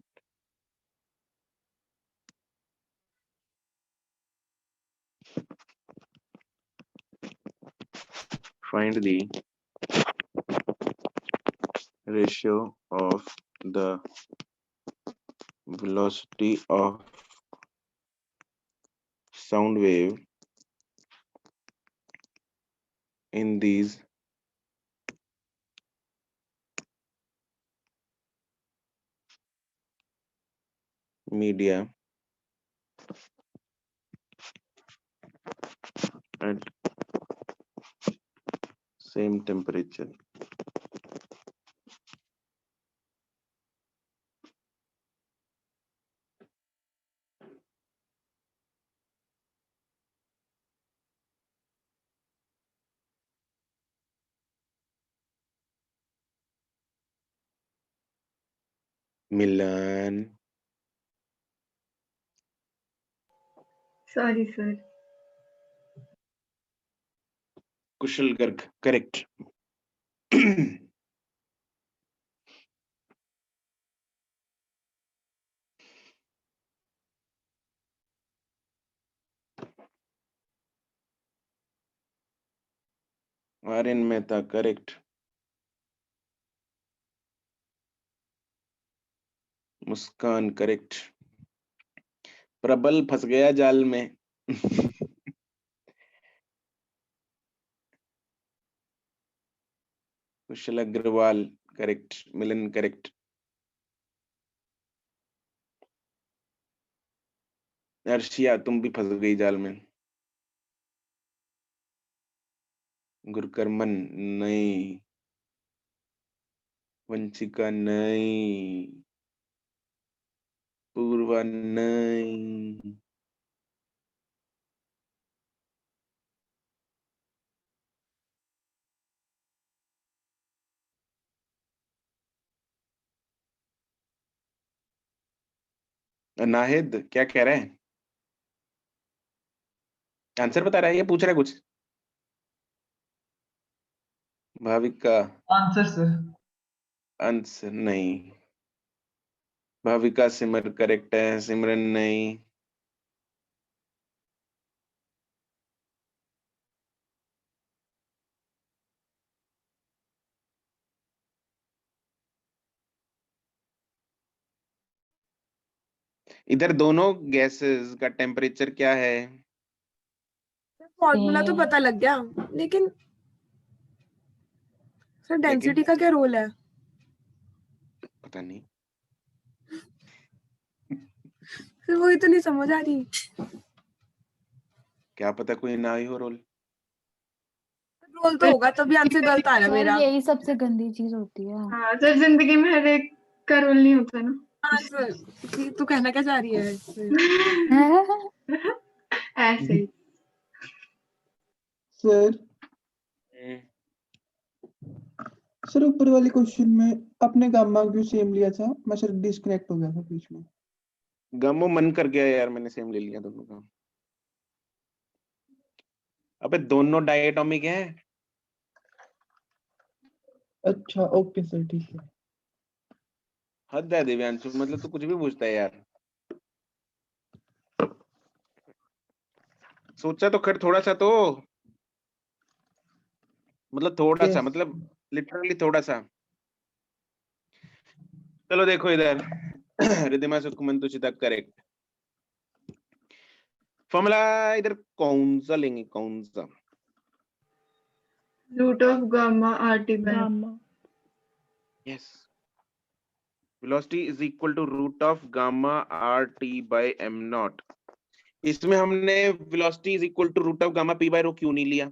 Find the ratio of the velocity of sound wave in these media at same temperature. Milan. Sorry sir. Kushal Garg correct. Aryan Mehta correct. Muskan correct. Prabal फंस गया जाल में। Kushal Agarwal correct. Milan correct. Arshiya तुम भी फंस गई जाल में। गुरकर्मन नहीं। वंशिका नहीं। पूर्वा नहीं। नाहिद क्या कह रहा है? आंसर बता रहा है या पूछ रहा है कुछ? Bhavika answer sir. आंसर नहीं। भाविका सिमर करेक्ट है। सिमरन नहीं। इधर दोनों गैसेस का टेम्परेचर क्या है? फॉर्मूला तो Same. पता लग गया, लेकिन सर डेंसिटी का क्या रोल है? पता नहीं। फिर वही तो नहीं समझ आ रही। क्या पता कोई ना ही हो रोल। रोल तो होगा, तभी आंसर गलत आ रहा है सर मेरा। यही सबसे गंदी चीज होती है। हाँ सर, जिंदगी में हर एक का रोल नहीं होता ना। हाँ सर, तू कहना क्या चाह रही है? ऐसे ही। सर सर ऊपर वाले क्वेश्चन में आपने गामा क्यों सेम लिया था? मैं सर डिस्कनेक्ट हो गया था बीच में। गमो मन कर गया यार, मैंने सेम ले लिया दोनों का। अबे दोनों डायटोमिक हैं। अच्छा ओके सर ठीक है। हद है दिव्यांशु, मतलब तू कुछ भी पूछता है यार। सोचा तो खैर थोड़ा सा तो, मतलब थोड़ा सा, Yes. मतलब लिटरली थोड़ा सा। चलो देखो इधर। रिद्धिमा सुकुमन तुषिता करेक्ट। फॉर्मूला इधर कौन सा लेंगे, कौन सा? Root of gamma RT by gamma yes. Velocity is equal to root of gamma R T by M not. इसमें हमने velocity is equal to root of gamma P by rho क्यों नहीं लिया?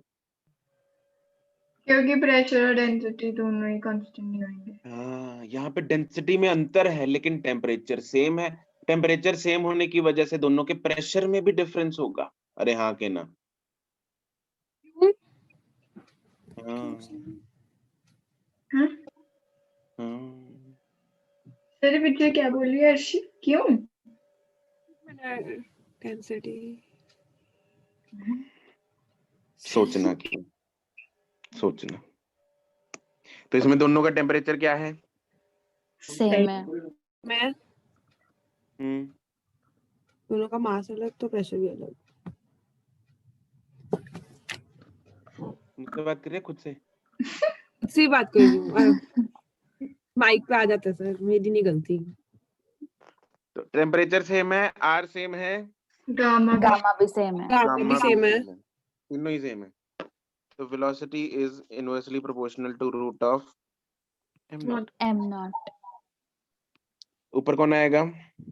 क्योंकि प्रेशर और डेंसिटी दोनों ही constant नहीं होंगे। हाँ, यहाँ पे डेंसिटी में अंतर है लेकिन टेम्परेचर सेम है। टेम्परेचर सेम होने की वजह से दोनों के प्रेशर में भी डिफरेंस होगा। अरे हाँ के ना? हाँ। हाँ हाँ। तेरे पीछे क्या बोली है अर्शी? क्यों? डेंसिटी सोचना क्यों, सोचना। तो इसमें दोनों का टेम्परेचर क्या है? सेम है। मैं दोनों का मास अलग तो प्रेशर भी अलग। मुझसे बात कर रहे हैं खुद से? सी बात कर रही हूँ। माइक पे आ जाता है सर, मेरी नहीं गलती। तो टेम्परेचर सेम है, आर सेम है, गामा गामा भी सेम है। गामा भी सेम है। तीनों ही सेम है। तो velocity is inversely proportional to root of M naught. M naught. ऊपर कौन आएगा?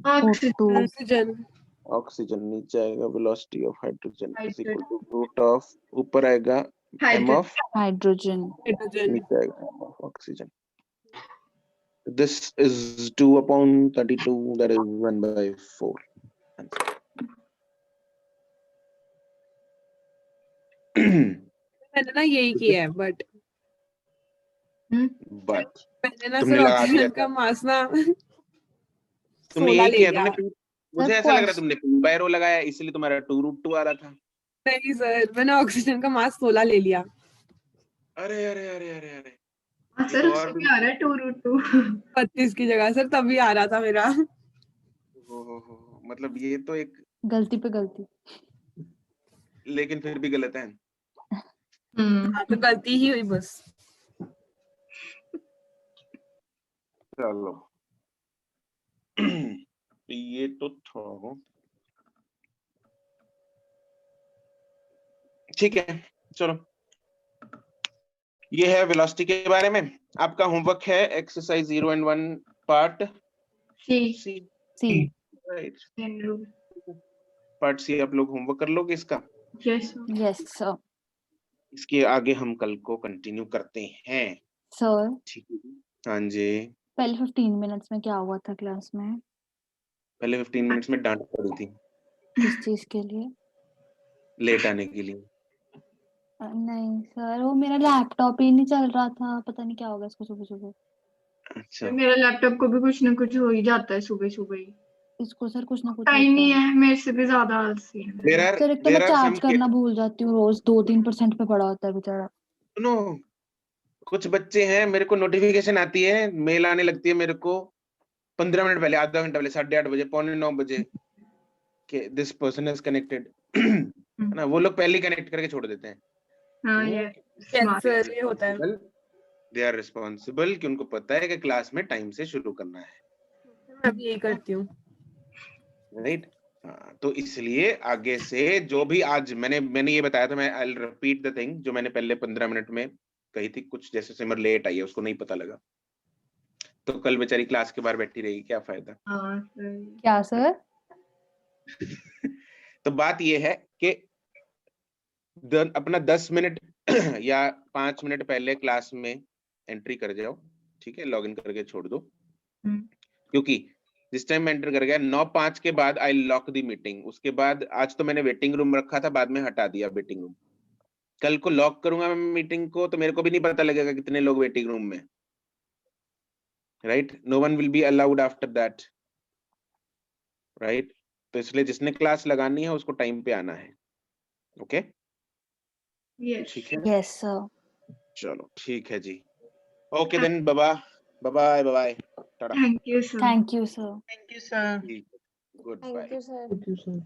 Oxygen oxygen. ऑक्सीजन। नीचे आएगा velocity of hydrogen is equal hydrogen to root of, ऊपर आएगा एम ऑफ, हाइड्रोजन। हाइड्रोजन। नीचे आएगा M of oxygen. This is 2/32, that is 1/4. मैंने ना यही किया है, बट But मैंने ना तुमने सर लगा दिया ऑक्सीजन का मास ना तुमने 16 यही ले किया, लिया। तुमने मुझे ऐसा लग रहा है तुमने p बाय रो लगाया इसलिए तुम्हारा 2√2 आ रहा था। नहीं सर, मैंने ऑक्सीजन का मास 16 ले लिया। अरे अरे अरे अरे अरे, सर उससे क्या आ रहा है 2√2? 32 की जगह सर तभी आ रहा था मेरा। हो, मतलब ये तो एक, गलती पे गलती। लेकिन फिर भी गलत है। हाँ, तो गलती ही हुई बस। चलो ये तो था, ठीक है। चलो, ये है वेलोसिटी के बारे में। आपका होमवर्क है exercise 0 and 1 part C. C, C. Right. Chain rule. Part C आप लोग होमवर्क कर लोगे इसका। Yes, sir. Yes sir. इसके आगे हम कल को कंटिन्यू करते हैं, सर ठीक है। हाँ जी, पहले 15 मिनट्स में क्या हुआ था क्लास में? पहले 15 मिनट्स में डांट पड़ी थी किस चीज के लिए? लेट आने के लिए। नहीं सर, वो मेरा लैपटॉप ही नहीं चल रहा था, पता नहीं क्या होगा इसको सुबह सुबह। अच्छा, मेरा लैपटॉप को भी कुछ ना कुछ हो ही जाता है सुबह सुबह ही। इसको सर कुछ ना कुछ टाइम होता नहीं है। है, मेरे से भी ज्यादा आलसी है। देयर आर सर एक तो मैं चार्ज करना भूल जाती हूँ रोज, 2-3% पे पड़ा होता है बेचारा। सुनो, कुछ बच्चे हैं, मेरे को नोटिफिकेशन आती है, मेल आने लगती है मेरे को 15 मिनट पहले, आधा घंटा पहले, 8:30 बजे, 8:45 बजे कि दिस पर्सन इज कनेक्टेड ना, वो लोग पहले कनेक्ट करके छोड़ देते हैं। हाँ, क्यों? ये Yes, स्मार्ट। sir, ये होता है। दे आर रिस्पॉन्सिबल कि उनको पता है कि क्लास में टाइम से शुरू करना है, मैं भी यही करती हूँ। राइट। हाँ, तो इसलिए आगे से जो भी आज मैंने ये बताया था, मैं I will repeat the thing जो मैंने पहले 15 मिनट में कही थी। कुछ जैसे सिमर लेट आई है, उसको नहीं पता लगा, तो कल बेचारी क्लास के बाहर बैठी रहेगी, क्या फायदा। हाँ सर। क्या सर? तो बात ये है कि अपना 10 मिनट या 5 मिनट पहले क्लास में एंट्री कर जाओ, ठीक है, लॉगिन करके छोड़ दो। क्योंकि जिस टाइम मैं एंटर कर गया 9:05 के बाद आई लॉक द मीटिंग। उसके बाद आज तो मैंने वेटिंग रूम रखा था, बाद में हटा दिया वेटिंग रूम। कल को लॉक करूंगा मैं मीटिंग को, तो मेरे को भी नहीं पता लगेगा कितने लोग वेटिंग रूम में, right. No one will be allowed after that, right. तो इसलिए जिसने क्लास लगानी है उसको टाइम पे आना है, ओके, यस। ठीक है। Yes sir. चलो ठीक है जी, okay then, bye bye bye, tata, thank you sir. Thank you sir. Thank you, sir. Goodbye. Thank you, sir.